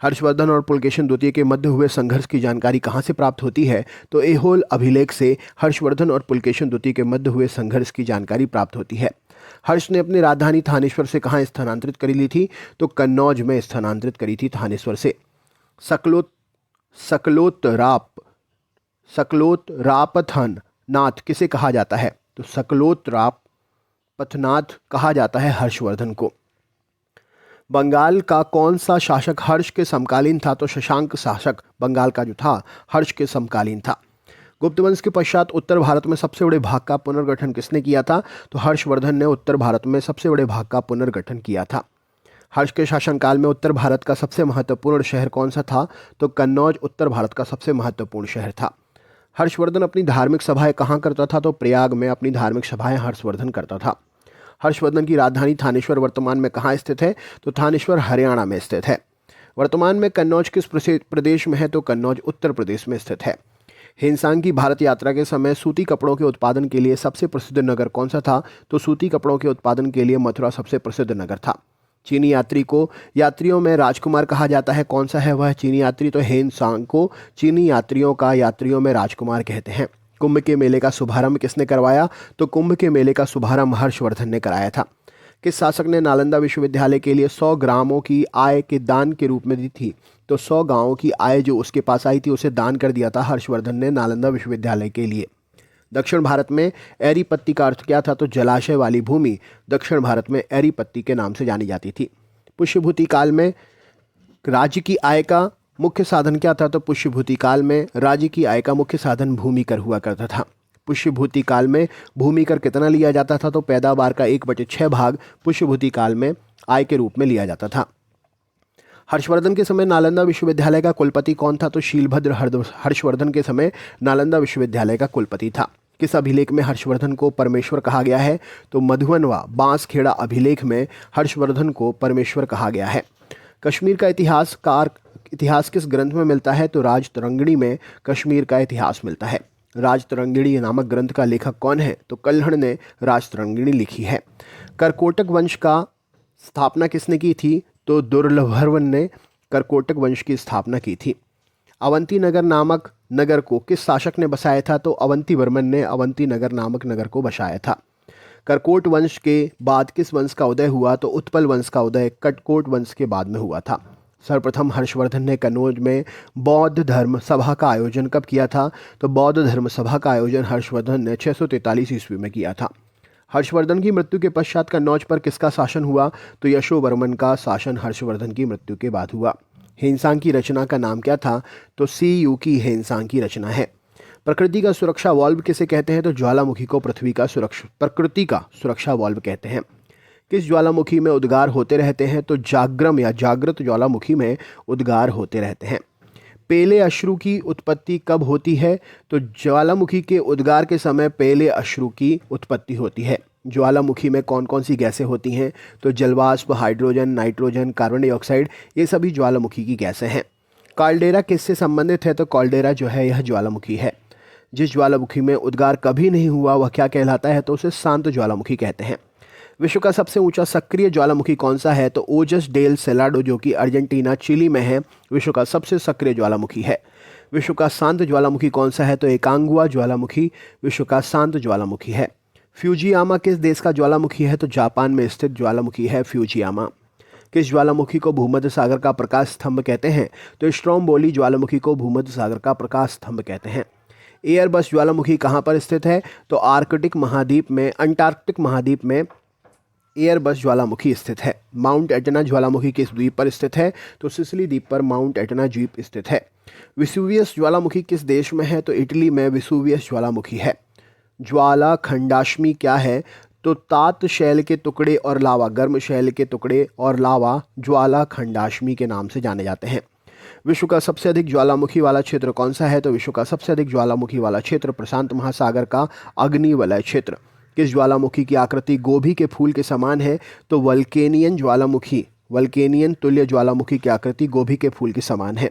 हर्षवर्धन और पुलकेशिन द्वितीय के मध्य हुए संघर्ष की जानकारी कहाँ से प्राप्त होती है? तो ऐहोल अभिलेख से हर्षवर्धन और पुलकेशिन द्वितीय के मध्य हुए संघर्ष की जानकारी प्राप्त होती है। हर्ष ने अपनी राजधानी थानेश्वर से कहाँ स्थानांतरित करी ली थी? तो कन्नौज में स्थानांतरित करी थी थानेश्वर से। सकलोतरापथन नाथ किसे कहा जाता है? तो सकलोतरापथनाथ कहा जाता है हर्षवर्धन को। बंगाल का कौन सा शासक हर्ष के समकालीन था? तो शशांक शासक बंगाल का जो था हर्ष के समकालीन था। गुप्त वंश के पश्चात उत्तर भारत में सबसे बड़े भाग का पुनर्गठन किसने किया था? तो हर्षवर्धन ने उत्तर भारत में सबसे बड़े भाग का पुनर्गठन किया था। हर्ष के शासनकाल में उत्तर भारत का सबसे महत्वपूर्ण शहर कौन सा था? तो कन्नौज उत्तर भारत का सबसे महत्वपूर्ण शहर था। हर्षवर्धन अपनी धार्मिक सभाएं कहाँ करता था? तो प्रयाग में अपनी धार्मिक सभाएं हर्षवर्धन करता था। हर्षवर्धन की राजधानी थानेश्वर वर्तमान में कहाँ स्थित है? तो थानेश्वर हरियाणा में स्थित है। वर्तमान में कन्नौज किस प्रदेश में है? तो कन्नौज उत्तर प्रदेश में स्थित है। हेनसांग की भारत यात्रा के समय सूती कपड़ों के उत्पादन के लिए सबसे प्रसिद्ध नगर कौन सा था? तो सूती कपड़ों के उत्पादन के लिए मथुरा सबसे प्रसिद्ध नगर था। चीनी यात्री को यात्रियों में राजकुमार कहा जाता है, कौन सा है वह चीनी यात्री? तो हेनसांग को चीनी यात्रियों का यात्रियों में राजकुमार कहते हैं। कुंभ के मेले का शुभारंभ किसने करवाया? तो कुंभ के मेले का शुभारंभ हर्षवर्धन ने कराया था। किस शासक ने नालंदा विश्वविद्यालय के लिए 100 ग्रामों की आय के दान के रूप में दी थी? तो 100 गांवों की आय जो उसके पास आई थी उसे दान कर दिया था हर्षवर्धन ने नालंदा विश्वविद्यालय के लिए। दक्षिण भारत में एरीपत्ती का अर्थ क्या था? तो जलाशय वाली भूमि दक्षिण भारत में एरीपत्ती के नाम से जानी जाती थी। पुष्यभूति काल में राज्य की आय का मुख्य साधन क्या था? तो पुष्यभूति काल में राज्य की आय का मुख्य साधन भूमि कर हुआ करता था। पुष्यभूति काल में भूमि कर कितना लिया जाता था? तो पैदावार का 1/6 भाग पुष्यभूति काल में आय के रूप में लिया जाता था। हर्षवर्धन के समय नालंदा विश्वविद्यालय का कुलपति कौन था? तो शीलभद्र हर्षवर्धन के समय नालंदा विश्वविद्यालय का कुलपति था। किस अभिलेख में हर्षवर्धन को परमेश्वर कहा गया है? तो मधुबनवा बांसखेड़ा अभिलेख में हर्षवर्धन को परमेश्वर कहा गया है। कश्मीर का इतिहास किस ग्रंथ में मिलता है? तो राजतरंगिणी में कश्मीर का इतिहास मिलता है। राजतरंगिणी नामक ग्रंथ का लेखक कौन है? तो कल्हड़ ने राजतरंगिणी लिखी है। करकोटक वंश का स्थापना किसने की थी? तो दुर्लभवर्मन ने करकोटक वंश की स्थापना की थी। अवंती नगर नामक नगर को किस शासक ने बसाया था? तो अवंतीवर्मन ने अवंती नगर नामक नगर को बसाया था। करकोट वंश के बाद किस वंश का उदय हुआ? तो उत्पल वंश का उदय कटकोट वंश के बाद में हुआ था। सर्वप्रथम हर्षवर्धन ने कन्नौज में बौद्ध धर्म सभा का आयोजन कब किया था? तो बौद्ध धर्म सभा का आयोजन हर्षवर्धन ने 643 ईस्वी में किया था। हर्षवर्धन की मृत्यु के पश्चात कन्नौज पर किसका शासन हुआ? तो यशोवर्मन का शासन हर्षवर्धन की मृत्यु के बाद हुआ। हेनसांग की रचना का नाम क्या था? तो CU की हेनसांग की रचना है। प्रकृति का सुरक्षा वाल्व किसे कहते हैं? तो ज्वालामुखी को प्रकृति का सुरक्षा वाल्व कहते हैं। किस ज्वालामुखी में उद्गार होते रहते हैं? तो जागृत या जागृत ज्वालामुखी में उद्गार होते रहते हैं। पेले अश्रु की उत्पत्ति कब होती है? तो ज्वालामुखी के उद्गार के समय पेले अश्रु की उत्पत्ति होती है। ज्वालामुखी में कौन कौन सी गैसें होती हैं? तो जलवाष्प, हाइड्रोजन, नाइट्रोजन, कार्बन डाइऑक्साइड, ये सभी ज्वालामुखी की गैसें हैं। कॉल्डेरा किससे संबंधित है? तो कॉल्डेरा जो है यह ज्वालामुखी है। जिस ज्वालामुखी में उद्गार कभी नहीं हुआ वह क्या कहलाता है? तो उसे शांत ज्वालामुखी कहते हैं। विश्व का सबसे ऊंचा सक्रिय ज्वालामुखी कौन सा है? तो ओजस डेल सेलाडो, जो कि अर्जेंटीना चिली में है, विश्व का सबसे सक्रिय ज्वालामुखी है। विश्व का शांत ज्वालामुखी कौन सा है? तो एकांगुआ ज्वालामुखी विश्व का शांत ज्वालामुखी है। फ्यूजियामा किस देश का ज्वालामुखी है? तो जापान में स्थित ज्वालामुखी है फ्यूजियामा। किस ज्वालामुखी को भूमध्य सागर का प्रकाश स्तंभ कहते हैं? तो स्ट्रोम्बोली ज्वालामुखी को भूमध्य सागर का प्रकाश स्तंभ कहते हैं। एयरबस ज्वालामुखी कहाँ पर स्थित है? तो अंटार्कटिक महाद्वीप में एयरबस ज्वालामुखी स्थित है। माउंट एटना ज्वालामुखी किस द्वीप पर स्थित है? तो सिसिली द्वीप पर माउंट एटना द्वीप स्थित है। विसुवियस ज्वालामुखी किस देश में है? तो इटली में विसुवियस ज्वालामुखी है। ज्वाला खंडाश्मी क्या है? तो तात शैल के टुकड़े और लावा, गर्म शैल के टुकड़े और लावा ज्वाला खंडाश्मी के नाम से जाने जाते हैं। विश्व का सबसे अधिक ज्वालामुखी वाला क्षेत्र कौन सा है? तो विश्व का सबसे अधिक ज्वालामुखी वाला क्षेत्र प्रशांत महासागर का अग्निवलय क्षेत्र। किस ज्वालामुखी की आकृति गोभी के फूल के समान है? तो वल्केनियन तुल्य ज्वालामुखी की आकृति गोभी के फूल के समान है।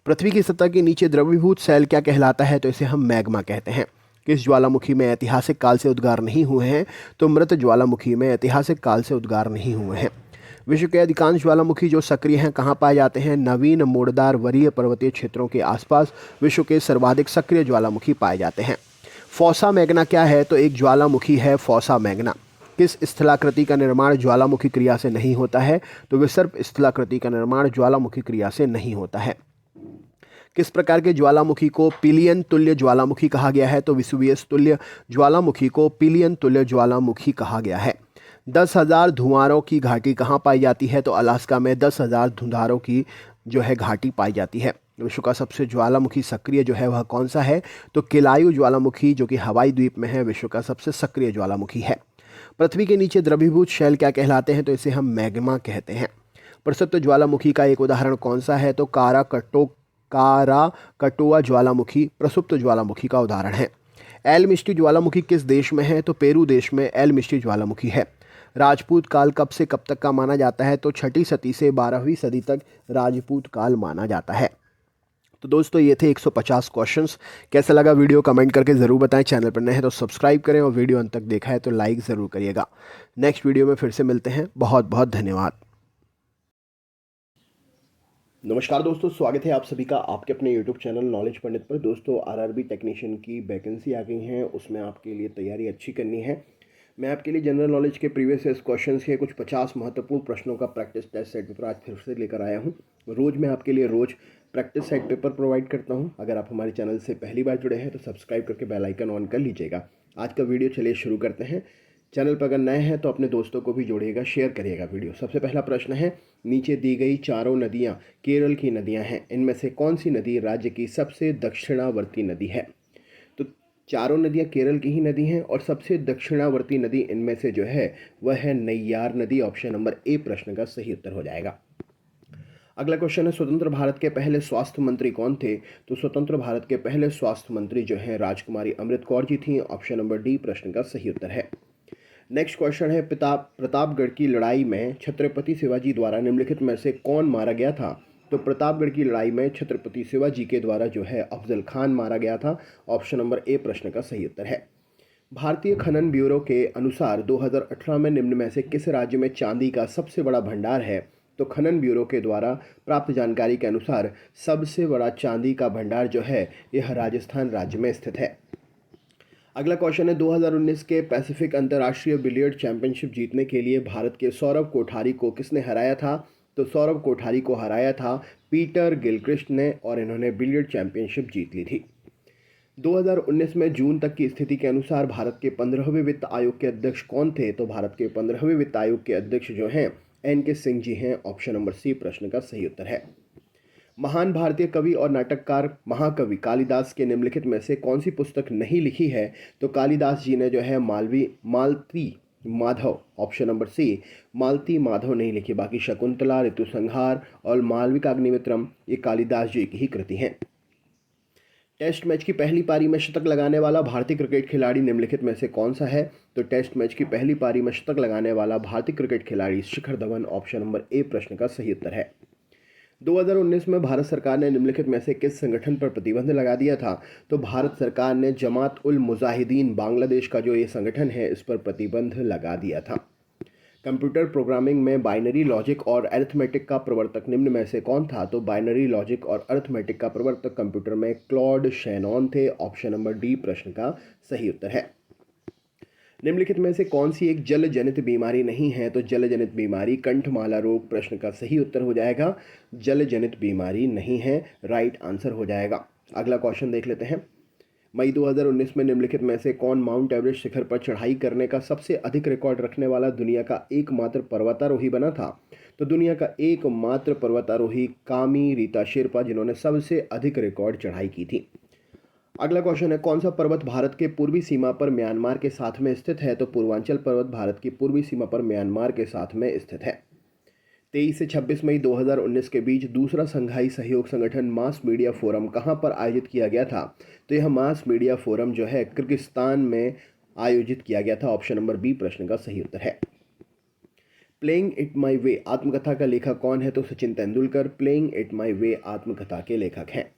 पृथ्वी की सतह के नीचे द्रवीभूत शैल क्या कहलाता है? तो इसे हम मैग्मा कहते हैं। किस ज्वालामुखी में ऐतिहासिक काल से उद्गार नहीं हुए हैं? तो मृत ज्वालामुखी में ऐतिहासिक काल से उद्गार नहीं हुए हैं। विश्व के अधिकांश ज्वालामुखी जो सक्रिय हैं कहाँ पाए जाते हैं? नवीन मोड़दार वरीय पर्वतीय क्षेत्रों के आसपास विश्व के सर्वाधिक सक्रिय ज्वालामुखी पाए जाते हैं। फॉसा मैग्ना क्या है? तो एक ज्वालामुखी है फॉसा मैग्ना। किस स्थलाकृति का निर्माण ज्वालामुखी क्रिया से नहीं होता है? तो विसर्प स्थलाकृति का निर्माण ज्वालामुखी क्रिया से नहीं होता है। किस प्रकार के ज्वालामुखी को पिलियन तुल्य ज्वालामुखी कहा गया है? तो विसुवियस तुल्य ज्वालामुखी को पिलियन तुल्य ज्वालामुखी कहा गया है। 10,000 धुआंरों की घाटी कहाँ पाई जाती है? तो अलास्का में 10,000 धुआंरों की जो है घाटी पाई जाती है। विश्व का सबसे ज्वालामुखी सक्रिय जो है वह कौन सा है? तो किलायु ज्वालामुखी, जो कि हवाई द्वीप में है, विश्व का सबसे सक्रिय ज्वालामुखी है। पृथ्वी के नीचे द्रवीभूत शैल क्या कहलाते हैं? तो इसे हम मैग्मा कहते हैं। प्रसुप्त ज्वालामुखी का एक उदाहरण कौन सा है? तो काराकटोआ ज्वालामुखी प्रसुप्त ज्वालामुखी का उदाहरण है। एल मिस्टी ज्वालामुखी किस देश में है? तो पेरू देश में एल मिस्टी ज्वालामुखी है। राजपूत काल कब से कब तक का माना जाता है? तो 6ठी सदी से 12वीं सदी तक राजपूत काल माना जाता है। तो दोस्तों ये थे 150 क्वेश्चंस। कैसा लगा वीडियो कमेंट करके ज़रूर बताएं। चैनल पर नए हैं तो सब्सक्राइब करें और वीडियो अंत तक देखा है तो लाइक ज़रूर करिएगा। नेक्स्ट वीडियो में फिर से मिलते हैं। बहुत बहुत धन्यवाद। नमस्कार दोस्तों, स्वागत है आप सभी का आपके अपने YouTube चैनल नॉलेज पंडित पर। दोस्तों आरआरबी टेक्नीशियन की वैकेंसी आ गई हैं, उसमें आपके लिए तैयारी अच्छी करनी है। मैं आपके लिए जनरल नॉलेज के प्रीवियस ईयर क्वेश्चंस के कुछ 50 महत्वपूर्ण प्रश्नों का प्रैक्टिस टेस्ट सेट पेपर आज फिर से लेकर आया हूं। रोज़ मैं आपके लिए रोज़ प्रैक्टिस सेट पेपर प्रोवाइड करता हूं। अगर आप हमारे चैनल से पहली बार जुड़े हैं तो सब्सक्राइब करके बेल आइकन ऑन कर लीजिएगा। आज का वीडियो चलिए शुरू करते हैं। चैनल पर अगर नए हैं तो अपने दोस्तों को भी जोड़िएगा, शेयर करिएगा वीडियो। सबसे पहला प्रश्न है, नीचे दी गई चारों नदियां केरल की नदियां हैं, इनमें से कौन सी नदी राज्य की सबसे दक्षिणावर्ती नदी है? तो चारों नदियां केरल की ही नदी हैं और सबसे दक्षिणावर्ती नदी इनमें से जो है वह है नैयार नदी। ऑप्शन नंबर ए प्रश्न का सही उत्तर हो जाएगा। अगला क्वेश्चन है, स्वतंत्र भारत के पहले स्वास्थ्य मंत्री कौन थे? तो स्वतंत्र भारत के पहले स्वास्थ्य मंत्री जो हैं राजकुमारी अमृत कौर जी थी। ऑप्शन नंबर डी प्रश्न का सही उत्तर है। नेक्स्ट क्वेश्चन है, प्रतापगढ़ की लड़ाई में छत्रपति शिवाजी द्वारा निम्नलिखित में से कौन मारा गया था? तो प्रतापगढ़ की लड़ाई में छत्रपति शिवाजी के द्वारा जो है अफजल खान मारा गया था। ऑप्शन नंबर ए प्रश्न का सही उत्तर है। भारतीय खनन ब्यूरो के अनुसार 2018 में निम्न में से किस राज्य में चांदी का सबसे बड़ा भंडार है? तो खनन ब्यूरो के द्वारा प्राप्त जानकारी के अनुसार सबसे बड़ा चांदी का भंडार जो है यह राजस्थान राज्य में स्थित है। अगला क्वेश्चन है, 2019 के पैसिफिक अंतर्राष्ट्रीय बिलियर्ड चैंपियनशिप जीतने के लिए भारत के सौरभ कोठारी को किसने हराया था? तो सौरभ कोठारी को हराया था पीटर गिलक्रिस्ट ने और इन्होंने बिलियर्ड चैंपियनशिप जीत ली थी। 2019 में जून तक की स्थिति के अनुसार भारत के 15वें वित्त आयोग के अध्यक्ष कौन थे? तो भारत के 15वें वित्त आयोग के अध्यक्ष जो हैं NK सिंह जी हैं। ऑप्शन नंबर सी प्रश्न का सही उत्तर है। महान भारतीय कवि और नाटककार महाकवि कालिदास के निम्नलिखित में से कौन सी पुस्तक नहीं लिखी है? तो कालिदास जी ने जो है मालती माधव, ऑप्शन नंबर सी मालती माधव नहीं लिखी। बाकी शकुंतला, ऋतु संहार और मालविकाग्निमित्रम ये कालिदास जी की ही कृति हैं। टेस्ट मैच की पहली पारी में शतक लगाने वाला भारतीय क्रिकेट खिलाड़ी निम्नलिखित में से कौन सा है? तो टेस्ट मैच की पहली पारी में शतक लगाने वाला भारतीय क्रिकेट खिलाड़ी Shikhar Dhawan. Option number A प्रश्न का सही उत्तर है। 2019 में भारत सरकार ने निम्नलिखित में से किस संगठन पर प्रतिबंध लगा दिया था? तो भारत सरकार ने जमात उल मुजाहिदीन बांग्लादेश का जो ये संगठन है इस पर प्रतिबंध लगा दिया था। कंप्यूटर प्रोग्रामिंग में बाइनरी लॉजिक और अरिथमेटिक का प्रवर्तक निम्न में से कौन था? तो बाइनरी लॉजिक और अरिथमेटिक का प्रवर्तक कंप्यूटर में क्लॉड शैनॉन थे। ऑप्शन नंबर डी प्रश्न का सही उत्तर है। निम्नलिखित में से कौन सी एक जल जनित बीमारी नहीं है? तो जल जनित बीमारी कंठमाला रोग प्रश्न का सही उत्तर हो जाएगा। जल जनित बीमारी नहीं है, राइट आंसर हो जाएगा। अगला क्वेश्चन देख लेते हैं। मई 2019 में निम्नलिखित में से कौन माउंट एवरेस्ट शिखर पर चढ़ाई करने का सबसे अधिक रिकॉर्ड रखने वाला दुनिया का एकमात्र पर्वतारोही बना था? तो दुनिया का एकमात्र पर्वतारोही कामी रीता शेरपा, जिन्होंने सबसे अधिक रिकॉर्ड चढ़ाई की थी। अगला क्वेश्चन है, कौन सा पर्वत भारत के पूर्वी सीमा पर म्यांमार के साथ में स्थित है? तो पूर्वांचल पर्वत भारत की पूर्वी सीमा पर म्यांमार के साथ में स्थित है। 23 से 26 मई 2019 के बीच दूसरा संघाई सहयोग संगठन मास मीडिया फोरम कहां पर आयोजित किया गया था? तो यह मास मीडिया फोरम जो है किर्गिस्तान में आयोजित किया गया था। ऑप्शन नंबर बी प्रश्न का सही उत्तर है। प्लेइंग इट माई वे आत्मकथा का लेखक कौन है? तो Sachin Tendulkar playing it my way आत्मकथा के लेखक हैं।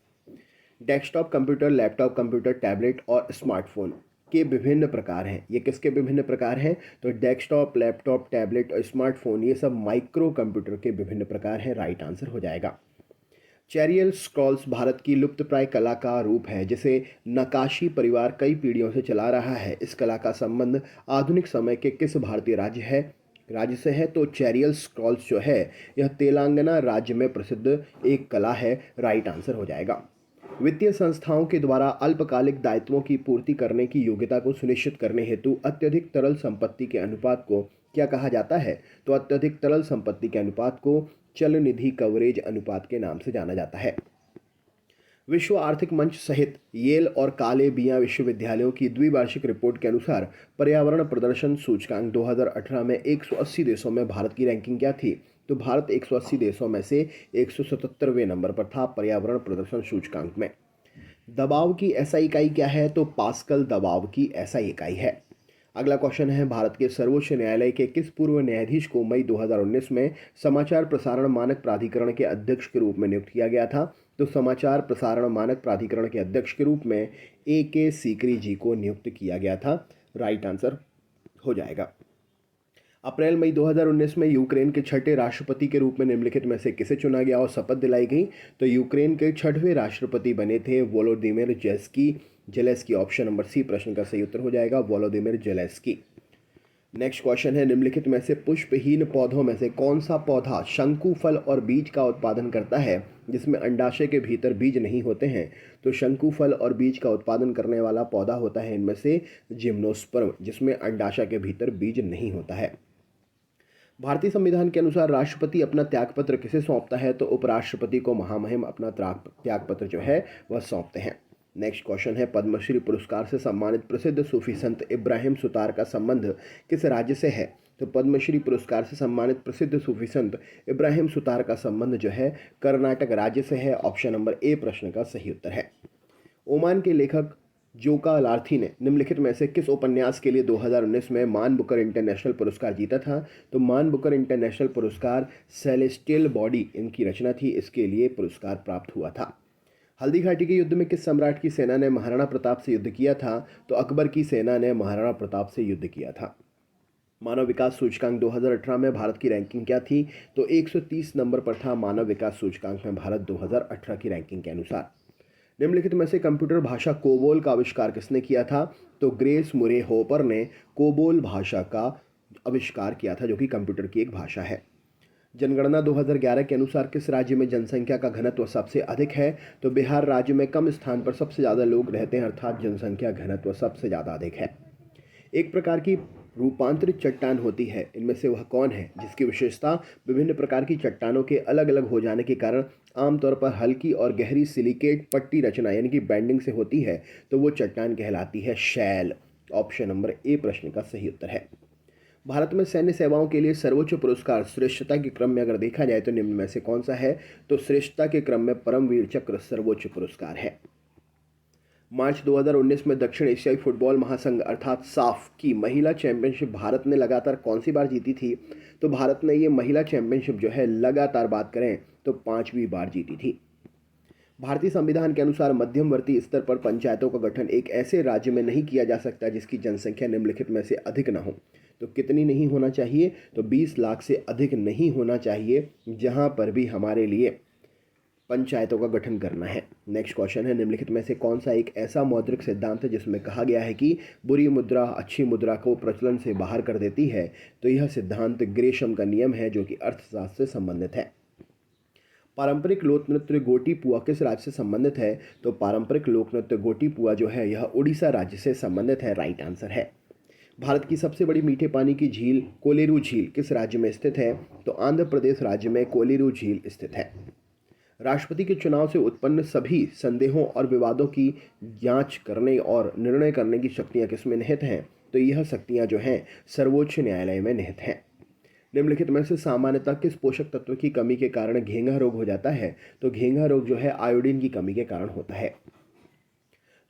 Desktop computer, laptop computer, tablet और स्मार्टफोन के विभिन्न प्रकार हैं। ये किसके विभिन्न प्रकार हैं? तो डेस्कटॉप, लैपटॉप, टैबलेट और स्मार्टफोन ये सब माइक्रो कंप्यूटर के विभिन्न प्रकार हैं। राइट आंसर हो जाएगा। चैरियल स्क्रॉल्स भारत की लुप्तप्राय कला का रूप है जिसे नकाशी परिवार कई पीढ़ियों से चला रहा है। इस कला का संबंध आधुनिक समय के किस भारतीय राज्य से है? तो चैरियल स्क्रॉल्स जो है यह तेलंगाना राज्य में प्रसिद्ध एक कला है। राइट आंसर हो जाएगा। वित्तीय संस्थाओं के द्वारा अल्पकालिक दायित्वों की पूर्ति करने की योग्यता को सुनिश्चित करने हेतु अत्यधिक तरल संपत्ति के अनुपात को क्या कहा जाता है? तो अत्यधिक तरल संपत्ति के अनुपात को चल निधि कवरेज अनुपात के नाम से जाना जाता है। विश्व आर्थिक मंच सहित येल और काले बिया विश्वविद्यालयों की द्विवार्षिक रिपोर्ट के अनुसार पर्यावरण प्रदर्शन सूचकांक 2018 में 180 देशों में भारत की रैंकिंग क्या थी? तो भारत 180 देशों में से 177वें नंबर पर था पर्यावरण प्रदर्शन सूचकांक में। दबाव की एसआई इकाई क्या है? तो पास्कल दबाव की एसआई इकाई है। अगला क्वेश्चन है, भारत के सर्वोच्च न्यायालय के किस पूर्व न्यायाधीश को मई 2019 में समाचार प्रसारण मानक प्राधिकरण के अध्यक्ष के रूप में नियुक्त किया गया था? तो समाचार प्रसारण मानक प्राधिकरण के अध्यक्ष के रूप में AK सीकरी जी को नियुक्त किया गया था। राइट आंसर हो जाएगा। अप्रैल मई 2019 में यूक्रेन के छठे राष्ट्रपति के रूप में निम्नलिखित में से किसे चुना गया और शपथ दिलाई गई? तो यूक्रेन के छठवें राष्ट्रपति बने थे Volodymyr Zelensky. Option number C प्रश्न का सही उत्तर हो जाएगा, वोलोदिमिर जेलेस्की। नेक्स्ट क्वेश्चन है, निम्नलिखित में से पुष्पहीन पौधों में से कौन सा पौधा शंकु फल और बीज का उत्पादन करता है जिसमें अंडाशय के भीतर बीज नहीं होते हैं? तो शंकु फल और बीज का उत्पादन करने वाला पौधा होता है इनमें से जिम्नोस्पर्म, जिसमें अंडाशय के भीतर बीज नहीं होता है। भारतीय संविधान के अनुसार राष्ट्रपति अपना त्यागपत्र किसे सौंपता है? तो उपराष्ट्रपति को महामहिम अपना त्यागपत्र जो है वह सौंपते हैं। नेक्स्ट क्वेश्चन है, पद्मश्री पुरस्कार से सम्मानित प्रसिद्ध सूफी संत इब्राहिम सुतार का संबंध किस राज्य से है? तो पद्मश्री पुरस्कार से सम्मानित प्रसिद्ध सूफी संत इब्राहिम सुतार का संबंध जो है कर्नाटक राज्य से है। ऑप्शन नंबर ए प्रश्न का सही उत्तर है। ओमान के लेखक जोका लार्थी ने निम्नलिखित में से किस उपन्यास के लिए 2019 में मान बुकर इंटरनेशनल पुरस्कार जीता था? तो मान बुकर इंटरनेशनल पुरस्कार सेलेस्टियल बॉडी इनकी रचना थी, इसके लिए पुरस्कार प्राप्त हुआ था। हल्दी घाटी के युद्ध में किस सम्राट की सेना ने महाराणा प्रताप से युद्ध किया था? तो अकबर की सेना ने महाराणा प्रताप से युद्ध किया था। मानव विकास सूचकांक 2018 में भारत की रैंकिंग क्या थी? तो 130 नंबर पर था मानव विकास सूचकांक में भारत 2018 की रैंकिंग के अनुसार। निम्नलिखित में से कंप्यूटर भाषा कोबोल का आविष्कार किसने किया था? तो ग्रेस मुरे होपर ने कोबोल भाषा का आविष्कार किया था, जो कि कंप्यूटर की एक भाषा है। जनगणना 2011 के अनुसार किस राज्य में जनसंख्या का घनत्व सबसे अधिक है? तो बिहार राज्य में कम स्थान पर सबसे ज़्यादा लोग रहते हैं, अर्थात जनसंख्या घनत्व सबसे ज़्यादा अधिक है। एक प्रकार की रूपांतरित चट्टान होती है, इनमें से वह कौन है जिसकी विशेषता विभिन्न प्रकार की चट्टानों के अलग अलग हो जाने के कारण आमतौर पर हल्की और गहरी सिलिकेट पट्टी रचना यानी कि बैंडिंग से होती है? तो वो चट्टान कहलाती है शैल। ऑप्शन नंबर ए प्रश्न का सही उत्तर है। भारत में सैन्य सेवाओं के लिए सर्वोच्च पुरस्कार श्रेष्ठता के क्रम में अगर देखा जाए तो निम्न में से कौन सा है? तो श्रेष्ठता के क्रम में परमवीर चक्र सर्वोच्च पुरस्कार है। मार्च 2019 में दक्षिण एशियाई फुटबॉल महासंघ अर्थात साफ की महिला चैंपियनशिप भारत ने लगातार कौन सी बार जीती थी? तो भारत ने ये महिला चैंपियनशिप जो है लगातार बात करें तो 5वीं बार जीती थी। भारतीय संविधान के अनुसार मध्यमवर्ती स्तर पर पंचायतों का गठन एक ऐसे राज्य में नहीं किया जा सकता जिसकी जनसंख्या निम्नलिखित में से अधिक न हो। तो कितनी नहीं होना चाहिए? तो 20 लाख से अधिक नहीं होना चाहिए जहां पर भी हमारे लिए पंचायतों का गठन करना है। नेक्स्ट क्वेश्चन है, निम्नलिखित में से कौन सा एक ऐसा मौद्रिक सिद्धांत है जिसमें कहा गया है कि बुरी मुद्रा अच्छी मुद्रा को प्रचलन से बाहर कर देती है? तो यह सिद्धांत ग्रेशम का नियम है, जो कि अर्थशास्त्र से संबंधित है। पारंपरिक लोक नृत्य गोटी पुआ किस राज्य से संबंधित है? तो पारंपरिक लोक नृत्य गोटी पुआ जो है यह उड़ीसा राज्य से संबंधित है। राइट आंसर है। भारत की सबसे बड़ी मीठे पानी की झील कोलेरू झील किस राज्य में स्थित है? तो आंध्र प्रदेश राज्य में कोलेरू झील स्थित है। राष्ट्रपति के चुनाव से उत्पन्न सभी संदेहों और विवादों की जांच करने और निर्णय करने की शक्तियां किसमें निहित हैं? तो यह शक्तियां जो हैं सर्वोच्च न्यायालय में निहित हैं। निम्नलिखित में से सामान्यतः किस पोषक तत्व की कमी के कारण घेंघा रोग हो जाता है? तो घेंघा रोग जो है आयोडीन की कमी के कारण होता है।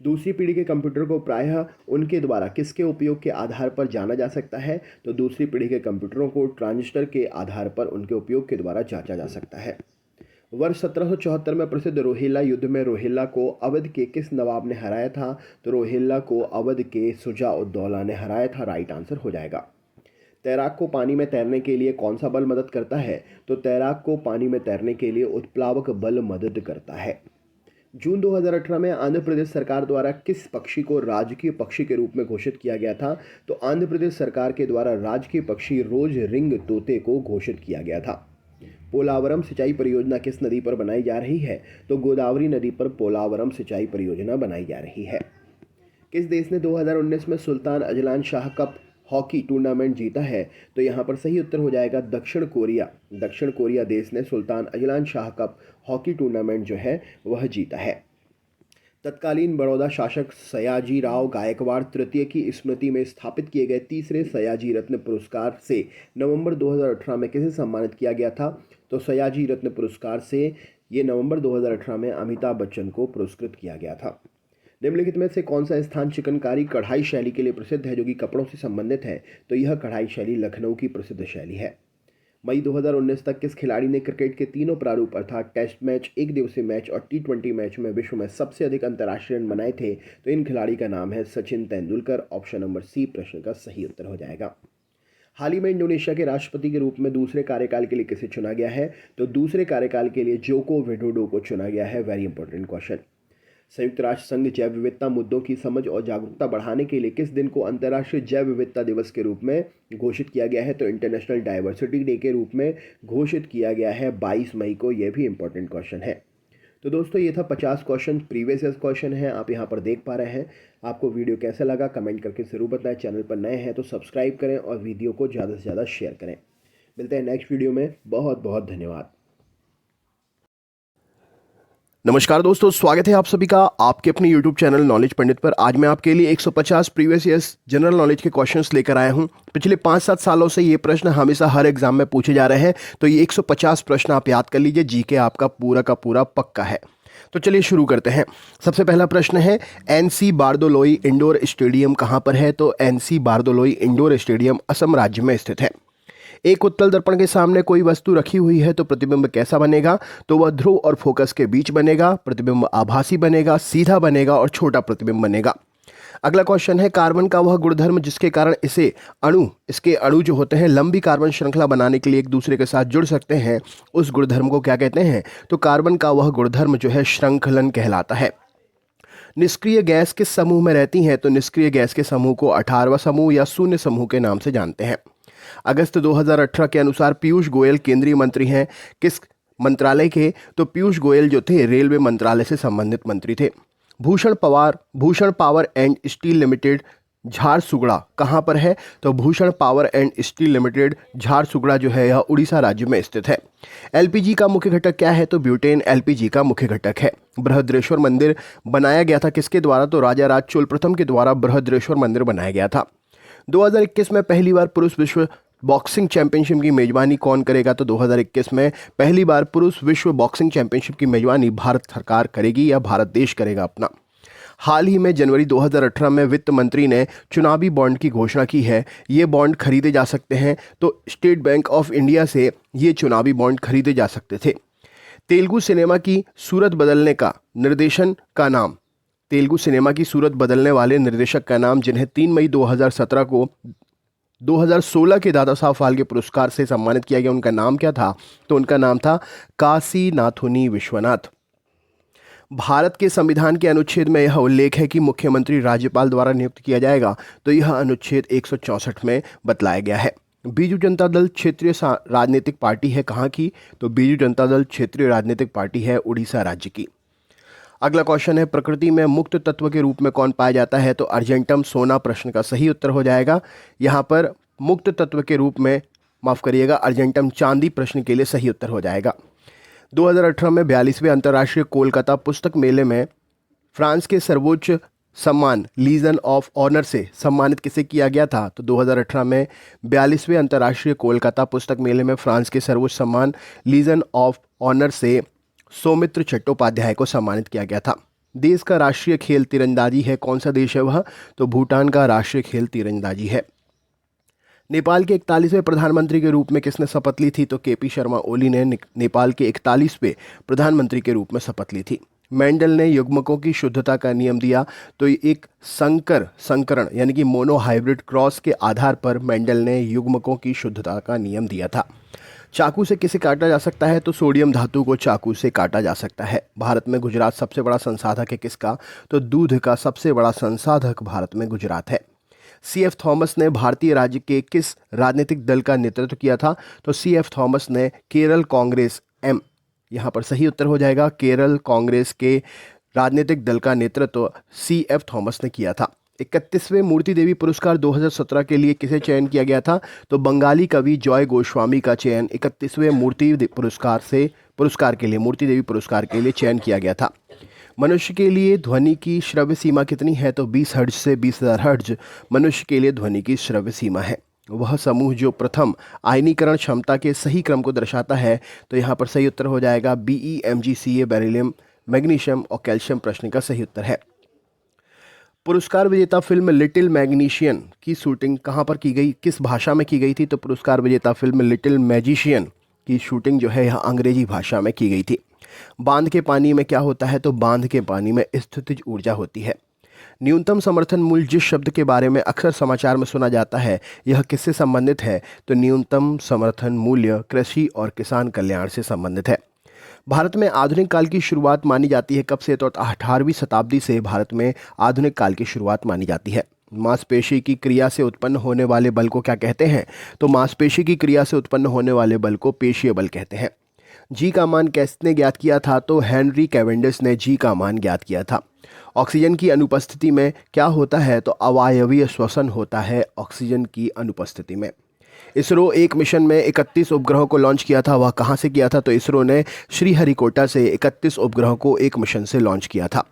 दूसरी पीढ़ी के कंप्यूटर को प्रायः उनके द्वारा किसके उपयोग के आधार पर जाना जा सकता है? तो दूसरी पीढ़ी के कंप्यूटरों को ट्रांजिस्टर के आधार पर उनके उपयोग के द्वारा जांचा जा सकता है। वर्ष 1774 में प्रसिद्ध रोहिल्ला युद्ध में रोहिल्ला को अवध के किस नवाब ने हराया था? तो रोहिल्ला को अवध के शुजा उद दौला ने हराया था। राइट आंसर हो जाएगा। तैराक को पानी में तैरने के लिए कौन सा बल मदद करता है? तो तैराक को पानी में तैरने के लिए उत्प्लावक बल मदद करता है। जून 2018 में आंध्र प्रदेश सरकार द्वारा किस पक्षी को राजकीय पक्षी के रूप में घोषित किया गया था? तो आंध्र प्रदेश सरकार के द्वारा राजकीय पक्षी रोज रिंग तोते को घोषित किया गया था। पोलावरम सिंचाई परियोजना किस नदी पर बनाई जा रही है? तो गोदावरी नदी पर पोलावरम सिंचाई परियोजना बनाई जा रही है। किस देश ने 2019 में Sultan Azlan Shah cup hockey tournament जीता है? तो यहाँ पर सही उत्तर हो जाएगा दक्षिण कोरिया। दक्षिण कोरिया देश ने Sultan Azlan Shah cup hockey tournament जो है वह जीता है। तत्कालीन बड़ौदा शासक सयाजी राव गायकवाड़ तृतीय की स्मृति में स्थापित किए गए तीसरे सयाजी रत्न पुरस्कार से नवंबर 2018 में किसे सम्मानित किया गया था? तो सयाजी रत्न पुरस्कार से ये नवंबर 2018 में अमिताभ बच्चन को पुरस्कृत किया गया था। निम्नलिखित में से कौन सा स्थान चिकनकारी कढ़ाई शैली के लिए प्रसिद्ध है जो कि कपड़ों से संबंधित है? तो यह कढ़ाई शैली लखनऊ की प्रसिद्ध शैली है। मई 2019 तक किस खिलाड़ी ने क्रिकेट के तीनों प्रारूप अर्थात टेस्ट मैच, एक दिवसीय मैच और T20 मैच में विश्व में सबसे अधिक अंतर्राष्ट्रीय रन बनाए थे? तो इन खिलाड़ी का नाम है Sachin Tendulkar. Option number C प्रश्न का सही उत्तर हो जाएगा। हाल ही में इंडोनेशिया के राष्ट्रपति के रूप में दूसरे कार्यकाल के लिए किसे चुना गया है? तो दूसरे कार्यकाल के लिए जोको विडोडो को चुना गया है। Very important question. संयुक्त राष्ट्र संघ जैव विविधता मुद्दों की समझ और जागरूकता बढ़ाने के लिए किस दिन को अंतर्राष्ट्रीय जैव विविधता दिवस के रूप में घोषित किया गया है? तो इंटरनेशनल डाइवर्सिटी डे के रूप में घोषित किया गया है 22 मई को। यह भी इंपॉर्टेंट क्वेश्चन है। तो दोस्तों ये था 50 क्वेश्चन, प्रीवियस ईयर क्वेश्चन है, आप यहाँ पर देख पा रहे हैं। आपको वीडियो कैसा लगा कमेंट करके ज़रूर बताएं। चैनल पर नए हैं तो सब्सक्राइब करें और वीडियो को ज़्यादा से ज़्यादा शेयर करें। मिलते हैं नेक्स्ट वीडियो में। बहुत बहुत धन्यवाद। नमस्कार दोस्तों, स्वागत है आप सभी का आपके अपने YouTube चैनल नॉलेज पंडित पर। आज मैं आपके लिए 150 प्रीवियस ईयर्स जनरल नॉलेज के क्वेश्चंस लेकर आया हूं। पिछले 5-7 सालों से ये प्रश्न हमेशा हर एग्जाम में पूछे जा रहे हैं, तो ये 150 प्रश्न आप याद कर लीजिए। जीके आपका पूरा का पूरा पक्का है। तो चलिए शुरू करते हैं। सबसे पहला प्रश्न है, एनसी बारदोलोई इंडोर स्टेडियम कहाँ पर है? तो NC Bordoloi indoor stadium Assam राज्य में स्थित है। एक उत्तल दर्पण के सामने कोई वस्तु रखी हुई है तो प्रतिबिंब कैसा बनेगा? तो वह ध्रुव और फोकस के बीच बनेगा। प्रतिबिंब आभासी बनेगा, सीधा बनेगा और छोटा प्रतिबिंब बनेगा। अगला क्वेश्चन है, कार्बन का वह गुणधर्म जिसके कारण इसके अणु जो होते हैं लंबी कार्बन श्रृंखला बनाने के लिए एक दूसरे के साथ जुड़ सकते हैं, उस गुणधर्म को क्या कहते हैं? तो कार्बन का वह गुणधर्म जो है श्रृंखलन कहलाता है। निष्क्रिय गैस किस समूह में रहती हैं? तो निष्क्रिय गैस के समूह को 18वां समूह या शून्य समूह के नाम से जानते हैं। अगस्त 2018 के अनुसार पीयूष गोयल केंद्रीय मंत्री हैं किस मंत्रालय के? तो पीयूष गोयल जो थे रेलवे मंत्रालय से संबंधित मंत्री थे। Bhushan power and steel limited Jharsuguda कहाँ पर है? तो Bhushan power and steel limited Jharsuguda जो है यह उड़ीसा राज्य में स्थित है। एलपीजी का मुख्य घटक क्या है? तो ब्यूटेन एलपीजी का मुख्य घटक है। बृहद्रेश्वर मंदिर बनाया गया था किसके द्वारा? तो राजा राज चोल प्रथम के द्वारा बृहद्रेश्वर मंदिर बनाया गया था। 2021 में पहली बार पुरुष विश्व बॉक्सिंग चैंपियनशिप की मेजबानी कौन करेगा? तो 2021 में पहली बार पुरुष विश्व बॉक्सिंग चैंपियनशिप की मेजबानी भारत सरकार करेगी या भारत देश करेगा अपना। हाल ही में जनवरी 2018 में वित्त मंत्री ने चुनावी बॉन्ड की घोषणा की है। ये बॉन्ड खरीदे जा सकते हैं, तो स्टेट बैंक ऑफ इंडिया से ये चुनावी बॉन्ड खरीदे जा सकते थे। तेलुगु सिनेमा की सूरत बदलने वाले निर्देशक का नाम, जिन्हें 3 मई 2017 को 2016 के दादा साहब फाल्के पुरस्कार से सम्मानित किया गया, उनका नाम क्या था? तो उनका नाम था काशीनाथुनी विश्वनाथ। भारत के संविधान के अनुच्छेद में यह उल्लेख है कि मुख्यमंत्री राज्यपाल द्वारा नियुक्त किया जाएगा, तो यह अनुच्छेद 164 में बतलाया गया है। बीजू जनता दल क्षेत्रीय राजनीतिक पार्टी है कहाँ की? तो बीजू जनता दल क्षेत्रीय राजनीतिक पार्टी है उड़ीसा राज्य की। अगला क्वेश्चन है, प्रकृति में मुक्त तत्व के रूप में कौन पाया जाता है? तो अर्जेंटम सोना प्रश्न का सही उत्तर हो जाएगा। यहाँ पर मुक्त तत्व के रूप में अर्जेंटम चांदी प्रश्न के लिए सही उत्तर हो जाएगा। 2018 में 42वें अंतर्राष्ट्रीय कोलकाता पुस्तक मेले में फ्रांस के सर्वोच्च सम्मान लीजन ऑफ ऑनर से सम्मानित किसे किया गया था? तो 2018 में 42वें अंतर्राष्ट्रीय कोलकाता पुस्तक मेले में फ्रांस के सर्वोच्च सम्मान लीजन ऑफ ऑनर से सौमित्र चट्टोपाध्याय को सम्मानित किया गया था। देश का राष्ट्रीय खेल तीरंदाजी है, कौन सा देश है वह? तो भूटान का राष्ट्रीय खेल तीरंदाजी है। नेपाल के 41वें प्रधानमंत्री के रूप में किसने शपथ ली थी? तो केपी शर्मा ओली ने नेपाल के 41वें प्रधानमंत्री के रूप में शपथ ली थी। मेंडल ने युग्मकों की शुद्धता का नियम दिया, तो एक संकरण यानी कि मोनोहाइब्रिड क्रॉस के आधार पर मेंडल ने युग्मकों की शुद्धता का नियम दिया था। चाकू से किसे काटा जा सकता है? तो सोडियम धातु को चाकू से काटा जा सकता है। भारत में गुजरात सबसे बड़ा संसाधक है किसका? तो दूध का सबसे बड़ा संसाधक भारत में गुजरात है। CF थॉमस ने भारतीय राज्य के किस राजनीतिक दल का नेतृत्व किया था? तो CF थॉमस ने केरल कांग्रेस यहाँ पर सही उत्तर हो जाएगा। केरल कांग्रेस के राजनीतिक दल का नेतृत्व CF थॉमस ने किया था। 31वें मूर्ति देवी पुरस्कार 2017 के लिए किसे चयन किया गया था? तो बंगाली कवि जॉय गोस्वामी का चयन 31वें मूर्ति देवी पुरस्कार के लिए चयन किया गया था। मनुष्य के लिए ध्वनि की श्रव्य सीमा कितनी है? तो 20 हर्ट्ज से 20,000 हर्ट्ज मनुष्य के लिए ध्वनि की श्रव्य सीमा है। वह समूह जो प्रथम आयनीकरण क्षमता के सही क्रम को दर्शाता है, तो यहाँ पर सही उत्तर हो जाएगा Be, Mg, Ca, beryllium, magnesium और कैल्शियम प्रश्न का सही उत्तर है। पुरस्कार विजेता फिल्म लिटिल मैग्नीशियन की शूटिंग कहाँ पर की गई, किस भाषा में की गई थी? तो पुरस्कार विजेता फिल्म लिटिल मैजिशियन की शूटिंग जो है यह अंग्रेजी भाषा में की गई थी। बांध के पानी में क्या होता है? तो बांध के पानी में स्थितिज ऊर्जा होती है। न्यूनतम समर्थन मूल्य जिस शब्द के बारे में अक्सर समाचार में सुना जाता है, यह किससे संबंधित है? तो न्यूनतम समर्थन मूल्य कृषि और किसान कल्याण से संबंधित है। भारत में आधुनिक काल की शुरुआत मानी जाती है कब से? तो 18वीं शताब्दी से भारत में आधुनिक काल की शुरुआत मानी जाती है। मांसपेशी की क्रिया से उत्पन्न होने वाले बल को क्या कहते हैं? तो मांसपेशी की क्रिया से उत्पन्न होने वाले बल को पेशीय बल कहते हैं। जी का मान किसने ज्ञात किया था? तो हेनरी कैवेंडिश ने जी का मान ज्ञात किया था। ऑक्सीजन की अनुपस्थिति में क्या होता है? तो अवायवीय श्वसन होता है ऑक्सीजन की अनुपस्थिति में। इसरो एक मिशन में 31 उपग्रहों को लॉन्च किया था, वह कहाँ से किया था? तो इसरो ने श्रीहरिकोटा से 31 उपग्रहों को एक मिशन से लॉन्च किया था।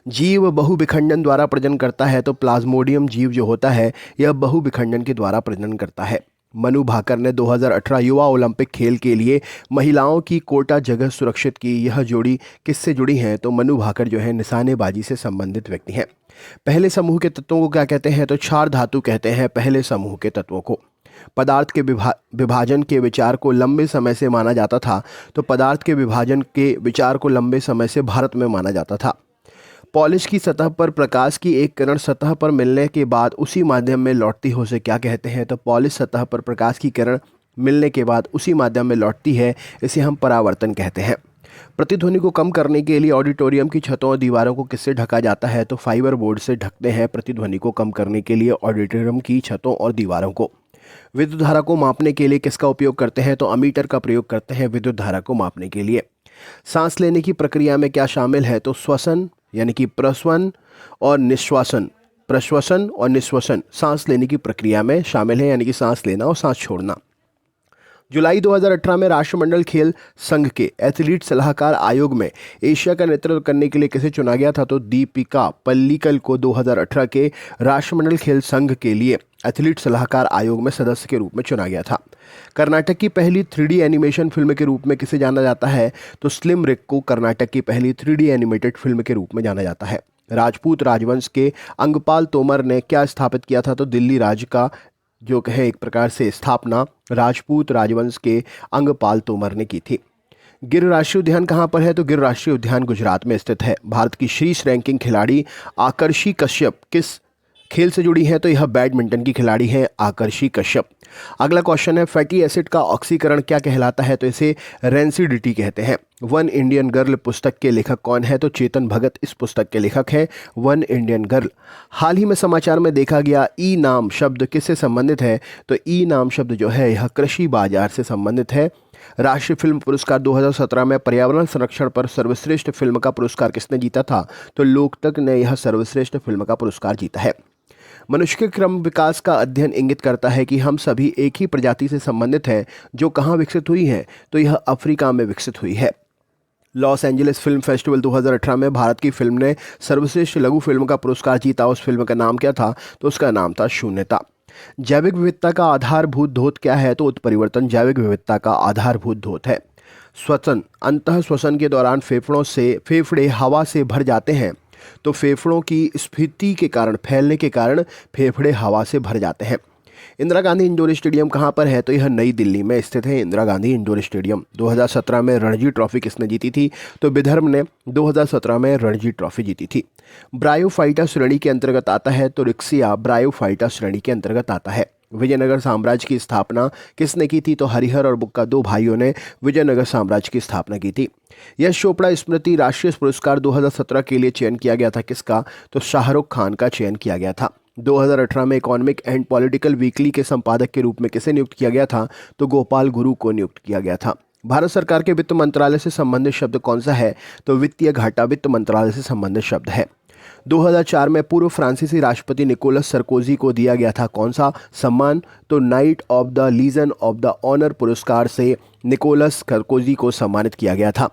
जीव बहुविखंडन द्वारा प्रजनन करता है, तो प्लाज्मोडियम जीव जो होता है यह बहुविखंडन के द्वारा प्रजनन करता है। मनु भाकर ने 2018 युवा ओलंपिक खेल के लिए महिलाओं की कोटा जगह सुरक्षित की। यह जोड़ी किससे जुड़ी है? तो मनु भाकर जो है निशानेबाजी से संबंधित व्यक्ति हैं। पहले समूह के तत्वों को क्या कहते हैं? तो क्षार धातु कहते हैं पहले समूह के तत्वों को। पदार्थ के विभाजन के विचार को लंबे समय से माना जाता था, तो पदार्थ के विभाजन के विचार को लंबे समय से भारत में माना जाता था। पॉलिश की सतह पर प्रकाश की एक किरण सतह पर मिलने के बाद उसी माध्यम में लौटती है, उसे क्या कहते हैं? तो पॉलिश सतह पर प्रकाश की किरण मिलने के बाद उसी माध्यम में लौटती है, इसे हम परावर्तन कहते हैं। प्रतिध्वनि को कम करने के लिए ऑडिटोरियम की छतों और दीवारों को किससे ढका जाता है? तो फाइबर बोर्ड से ढकते हैं प्रतिध्वनि को कम करने के लिए ऑडिटोरियम की छतों और दीवारों को। विद्युत धारा को मापने के लिए किसका उपयोग करते हैं? तो अमीटर का प्रयोग करते हैं विद्युत धारा को मापने के लिए। सांस लेने की प्रक्रिया में क्या शामिल है? तो श्वसन यानी कि प्रश्वसन और निश्वासन, प्रश्वसन और निश्वसन सांस लेने की प्रक्रिया में शामिल है, यानी कि सांस लेना और सांस छोड़ना। जुलाई 2018 में राष्ट्रमंडल खेल संघ के एथलीट सलाहकार आयोग में एशिया का नेतृत्व करने के लिए किसे चुना गया था? तो दीपिका पल्लिकल को 2018 के राष्ट्रमंडल खेल संघ के लिए एथलीट सलाहकार आयोग में सदस्य के रूप में चुना गया था। कर्नाटक की पहली 3D एनिमेशन फिल्म के रूप में किसे जाना जाता है? तो स्लिम रिक को कर्नाटक की पहली 3D एनिमेटेड फिल्म के रूप में जाना जाता है। राजपूत राजवंश के अंगपाल तोमर ने क्या स्थापित किया था? तो दिल्ली राज्य का जो है एक प्रकार से स्थापना राजपूत राजवंश के अंगपाल तोमर ने की थी। गिर राष्ट्रीय उद्यान कहाँ पर है? तो गिर राष्ट्रीय उद्यान गुजरात में स्थित है। भारत की शीर्ष रैंकिंग खिलाड़ी आकर्षि कश्यप किस खेल से जुड़ी है? तो यह बैडमिंटन की खिलाड़ी है आकर्षि कश्यप। अगला क्वेश्चन है, फैटी एसिड का ऑक्सीकरण क्या कहलाता है? तो इसे रेंसिडिटी कहते हैं। वन इंडियन गर्ल पुस्तक के लेखक कौन है? तो चेतन भगत इस पुस्तक के लेखक हैं, वन इंडियन गर्ल। हाल ही में समाचार में देखा गया ई नाम शब्द किससे संबंधित है? तो ई नाम शब्द जो है यह कृषि बाजार से संबंधित है। राष्ट्रीय फिल्म पुरस्कार 2017 में पर्यावरण संरक्षण पर सर्वश्रेष्ठ फिल्म का पुरस्कार किसने जीता था? तो लोकतक ने यह सर्वश्रेष्ठ फिल्म का पुरस्कार जीता है। मनुष्य के क्रम विकास का अध्ययन इंगित करता है कि हम सभी एक ही प्रजाति से संबंधित हैं, जो कहाँ विकसित हुई है? तो यह अफ्रीका में विकसित हुई है। लॉस एंजलिस फिल्म फेस्टिवल 2018 में भारत की फिल्म ने सर्वश्रेष्ठ लघु फिल्म का पुरस्कार जीता। उस फिल्म का नाम क्या था? तो उसका नाम था शून्यता। जैविक विविधता का आधारभूत धोत क्या है? तो उत्परिवर्तन जैविक विविधता का आधारभूत धोत है। श्वसन, अंतः श्वसन के दौरान फेफड़े हवा से भर जाते हैं, तो फेफड़ों की स्फीति के कारण, फैलने के कारण फेफड़े हवा से भर जाते हैं। इंदिरा गांधी इंडोर स्टेडियम कहाँ पर है? तो यह नई दिल्ली में स्थित है, इंदिरा गांधी इंडोर स्टेडियम। 2017 में रणजी ट्रॉफी किसने जीती थी? तो विदर्भ ने 2017 में रणजी ट्रॉफी जीती थी। ब्रायोफाइटा श्रेणी के अंतर्गत आता है, तो रिक्सिया ब्रायोफाइटा श्रेणी के अंतर्गत आता है। विजयनगर साम्राज्य की स्थापना किसने की थी? तो हरिहर और बुक्का दो भाइयों ने विजयनगर साम्राज्य की स्थापना की थी। यश चोपड़ा स्मृति राष्ट्रीय पुरस्कार 2017 के लिए चयन किया गया था, किसका? तो शाहरुख खान का चयन किया गया था। 2018 में इकोनॉमिक एंड पॉलिटिकल वीकली के संपादक के रूप में किसे नियुक्त किया गया था? तो गोपाल गुरु को नियुक्त किया गया था। भारत सरकार के वित्त मंत्रालय से संबंधित शब्द कौन सा है? तो वित्तीय घाटा वित्त मंत्रालय से संबंधित शब्द है। 2004 में पूर्व फ्रांसीसी राष्ट्रपति निकोलस सरकोजी को दिया गया था कौन सा सम्मान? तो knight of the Legion of the Honour पुरस्कार से निकोलस सरकोजी को सम्मानित किया गया था।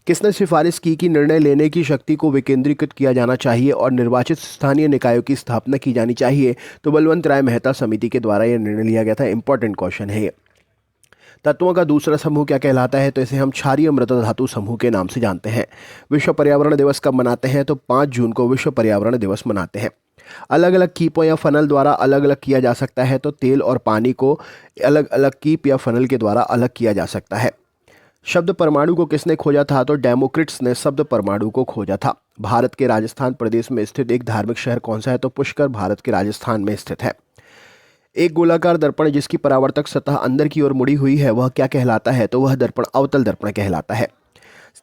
किसने सिफारिश की कि निर्णय लेने की शक्ति को विकेंद्रीकृत किया जाना चाहिए और निर्वाचित स्थानीय निकायों की स्थापना की जानी चाहिए? तो बलवंत राय मेहता समिति के द्वारा यह निर्णय लिया गया था। इंपॉर्टेंट क्वेश्चन है ये। तत्वों का दूसरा समूह क्या कहलाता है? तो इसे हम क्षारीय मृत धातु समूह के नाम से जानते हैं। विश्व पर्यावरण दिवस कब मनाते हैं? तो 5 जून को विश्व पर्यावरण दिवस मनाते हैं। अलग अलग कीपों या फनल द्वारा अलग अलग किया जा सकता है, तो तेल और पानी को अलग अलग कीप या फनल के द्वारा अलग किया जा सकता है। शब्द परमाणु को किसने खोजा था? तो डेमोक्रिट्स ने शब्द परमाणु को खोजा था। भारत के राजस्थान प्रदेश में स्थित एक धार्मिक शहर कौन सा है? तो पुष्कर भारत के राजस्थान में स्थित है। एक गोलाकार दर्पण जिसकी परावर्तक सतह अंदर की ओर मुड़ी हुई है, वह क्या कहलाता है? तो वह दर्पण अवतल दर्पण कहलाता है।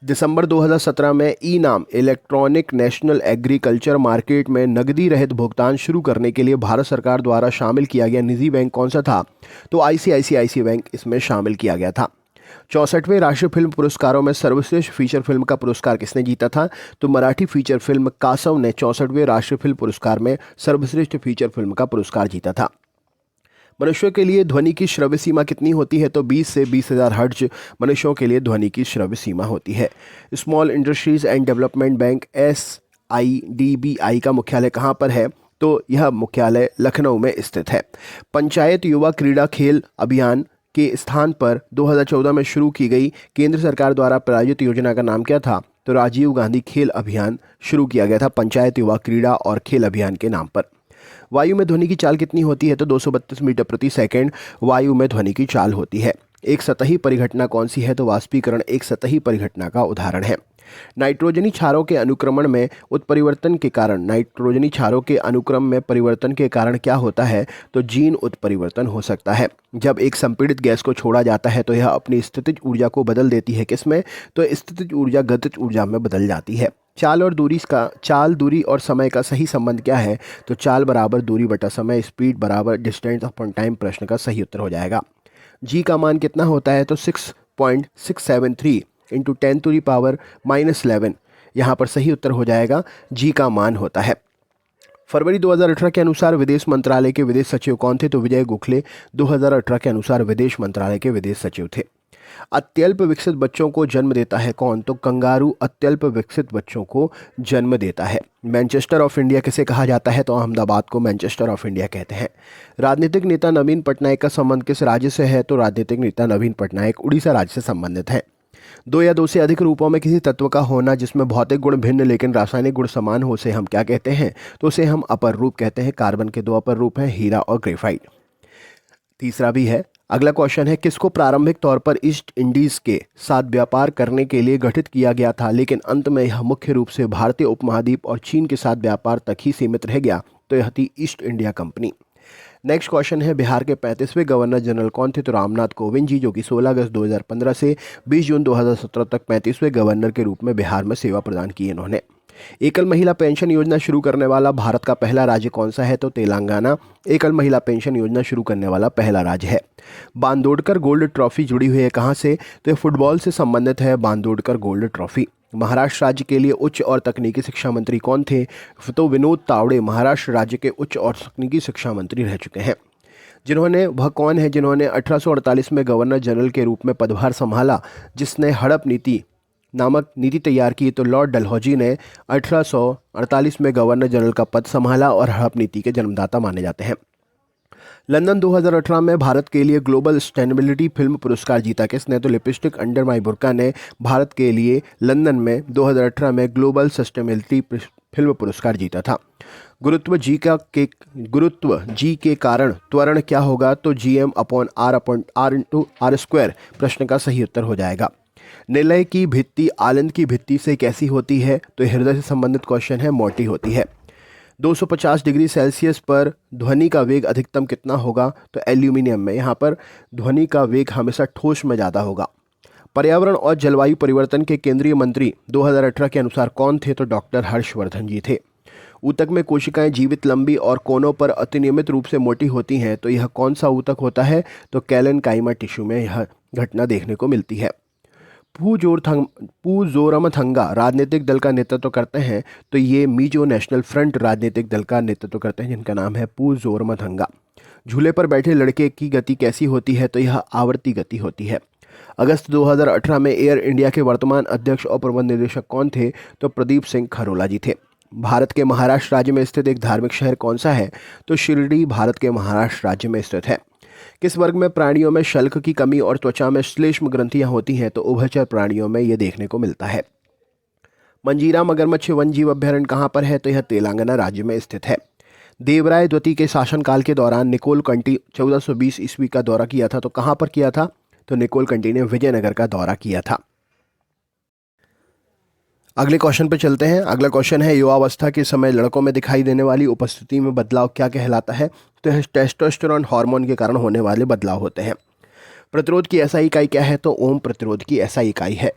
दिसंबर 2017 में ई नाम इलेक्ट्रॉनिक नेशनल एग्रीकल्चर मार्केट में नकदी रहित भुगतान शुरू करने के लिए भारत सरकार द्वारा शामिल किया गया निजी बैंक कौन सा था? तो ICICI बैंक इसमें शामिल किया गया था। 64वें राष्ट्रीय फिल्म पुरस्कारों में सर्वश्रेष्ठ फीचर फिल्म का पुरस्कार किसने जीता था? तो मराठी फीचर फिल्म कासव ने 64वें राष्ट्रीय फिल्म पुरस्कार में सर्वश्रेष्ठ फीचर फिल्म का पुरस्कार जीता था। मनुष्यों के लिए ध्वनि की श्रव्य सीमा कितनी होती है? तो 20 से 20,000 हर्ट्ज मनुष्यों के लिए ध्वनि की श्रव्य सीमा होती है। Small industries and development bank SIDBI का मुख्यालय कहाँ पर है? तो यह मुख्यालय लखनऊ में स्थित है। पंचायत युवा क्रीड़ा खेल अभियान के स्थान पर 2014 में शुरू की गई केंद्र सरकार द्वारा प्रायोजित योजना का नाम क्या था? तो राजीव गांधी खेल अभियान शुरू किया गया था पंचायत युवा क्रीड़ा और खेल अभियान के नाम पर। वायु में ध्वनि की चाल कितनी होती है? तो 232 मीटर प्रति सेकंड वायु में ध्वनि की चाल होती है। एक सतही परिघटना कौन सी है? तो वाष्पीकरण एक सतही परिघटना का उदाहरण है। नाइट्रोजनी क्षारों के अनुक्रमण में उत्परिवर्तन के कारण नाइट्रोजनी क्षारों के अनुक्रम में परिवर्तन के कारण क्या होता है? तो जीन उत्परिवर्तन हो सकता है। जब एक संपीड़ित गैस को छोड़ा जाता है तो यह अपनी स्थितिज ऊर्जा को बदल देती है। किसमें? तो स्थितिज ऊर्जा गतिज ऊर्जा में बदल जाती है। चाल दूरी और समय का सही संबंध क्या है? तो चाल बराबर दूरी बटा समय, स्पीड बराबर डिस्टेंस अपॉन टाइम। प्रश्न का सही उत्तर हो जाएगा। जी का मान कितना होता है? तो 6.673 इंटू 10⁻⁻11। यहाँ पर सही उत्तर हो जाएगा जी का मान होता है। फरवरी 2018 के अनुसार विदेश मंत्रालय के विदेश सचिव कौन थे? तो विजय गोखले 2018 के अनुसार विदेश मंत्रालय के विदेश सचिव थे। अत्यल्प विकसित बच्चों को जन्म देता है कौन? तो कंगारू अत्यल्प विकसित बच्चों को जन्म देता है। मैनचेस्टर ऑफ इंडिया किसे कहा जाता है? तो अहमदाबाद को मैनचेस्टर ऑफ इंडिया कहते हैं। राजनीतिक नेता नवीन पटनायक का संबंध किस राज्य से है? तो राजनीतिक नेता नवीन पटनायक उड़ीसा राज्य से संबंधित है। दो या दो से अधिक रूपों में किसी तत्व का होना जिसमें भौतिक गुण भिन्न लेकिन रासायनिक गुण समान हो उसे हम क्या कहते हैं? तो उसे हम अपर रूप कहते हैं। कार्बन के दो अपर रूप हैं, हीरा और ग्रेफाइट। तीसरा भी है। अगला क्वेश्चन है, किसको प्रारंभिक तौर पर ईस्ट इंडीज के साथ व्यापार करने के लिए गठित किया गया था लेकिन अंत में यह मुख्य रूप से भारतीय उपमहाद्वीप और चीन के साथ व्यापार तक ही सीमित रह गया? तो यह थी east India company. Next question है, बिहार के 35वें गवर्नर जनरल कौन थे? तो रामनाथ कोविंद जी, जो कि 16 अगस्त 2015 से 20 जून 2017 तक 35वें गवर्नर के रूप में बिहार में सेवा प्रदान की इन्होंने। एकल महिला पेंशन योजना शुरू करने वाला भारत का पहला राज्य कौन सा है? तो तेलंगाना एकल महिला पेंशन योजना शुरू करने वाला पहला राज्य है। बांदोडकर गोल्ड ट्रॉफी जुड़ी हुई है कहाँ से? तो ये फुटबॉल से संबंधित है, बांदोडकर गोल्ड ट्रॉफी। महाराष्ट्र राज्य के लिए उच्च और तकनीकी शिक्षा मंत्री कौन थे? तो विनोद तावड़े महाराष्ट्र राज्य के उच्च और तकनीकी शिक्षा मंत्री रह चुके हैं। वह कौन है जिन्होंने 1848 में गवर्नर जनरल के रूप में पदभार संभाला, जिसने हड़प नीति नामक नीति तैयार की? तो लॉर्ड डलहौजी ने 1848 में गवर्नर जनरल का पद संभाला और हड़प नीति के जन्मदाता माने जाते हैं। लंदन 2018 में भारत के लिए ग्लोबल सस्टेनेबिलिटी फिल्म पुरस्कार जीता किसने? तो लिपस्टिक अंडर माई बुर्का ने भारत के लिए लंदन में 2018 में ग्लोबल सस्टेनेबिलिटी फिल्म पुरस्कार जीता था। गुरुत्व जी के कारण त्वरण क्या होगा? तो Gm/r/r/r²। प्रश्न का सही उत्तर हो जाएगा। निलय की भित्ति आलंद की भित्ति से कैसी होती है? तो हृदय से संबंधित क्वेश्चन है, मोटी होती है। 250 डिग्री सेल्सियस पर ध्वनि का वेग अधिकतम कितना होगा? तो एल्यूमिनियम में यहाँ पर ध्वनि का वेग हमेशा ठोस में ज़्यादा होगा। पर्यावरण और जलवायु परिवर्तन के केंद्रीय मंत्री 2018 के अनुसार कौन थे? तो डॉक्टर हर्षवर्धन जी थे। ऊतक में कोशिकाएं जीवित लंबी और कोनों पर अतिनियमित रूप से मोटी होती हैं, तो यह कौन सा ऊतक होता है? तो कैलेनकाइमा टिश्यू में यह घटना देखने को मिलती है। पू जोरमथंगा राजनीतिक दल का नेतृत्व करते हैं, तो ये मिजो नेशनल फ्रंट राजनीतिक दल का नेतृत्व करते हैं जिनका नाम है पू जोरमथंगा। झूले पर बैठे लड़के की गति कैसी होती है? तो यह आवर्ती गति होती है। अगस्त 2018 में एयर इंडिया के वर्तमान अध्यक्ष और प्रबंध निदेशक कौन थे? तो प्रदीप सिंह खरोला जी थे। भारत के महाराष्ट्र राज्य में स्थित एक धार्मिक शहर कौन सा है? तो शिरडी भारत के महाराष्ट्र राज्य में स्थित है। किस वर्ग में प्राणियों में शल्क की कमी और त्वचा में श्लेष्म ग्रंथियां होती हैं? तो उभयचर प्राणियों में यह देखने को मिलता है। मंजीरा मगरमच्छ वन जीव अभ्यारण्य कहाँ पर है? तो यह तेलंगाना राज्य में स्थित है। देवराय द्वितीय के शासनकाल के दौरान निकोल कंटी 1420 ईस्वी का दौरा किया था, तो कहाँ पर किया था? तो निकोल कंटी ने विजयनगर का दौरा किया था। अगले क्वेश्चन पर चलते हैं। अगला क्वेश्चन है, युवावस्था के समय लड़कों में दिखाई देने वाली उपस्थिति में बदलाव क्या कहलाता है? तो यह टेस्टोस्टेरोन हार्मोन के कारण होने वाले बदलाव होते हैं। प्रतिरोध की ऐसा इकाई क्या है? तो ओम प्रतिरोध की ऐसा इकाई है।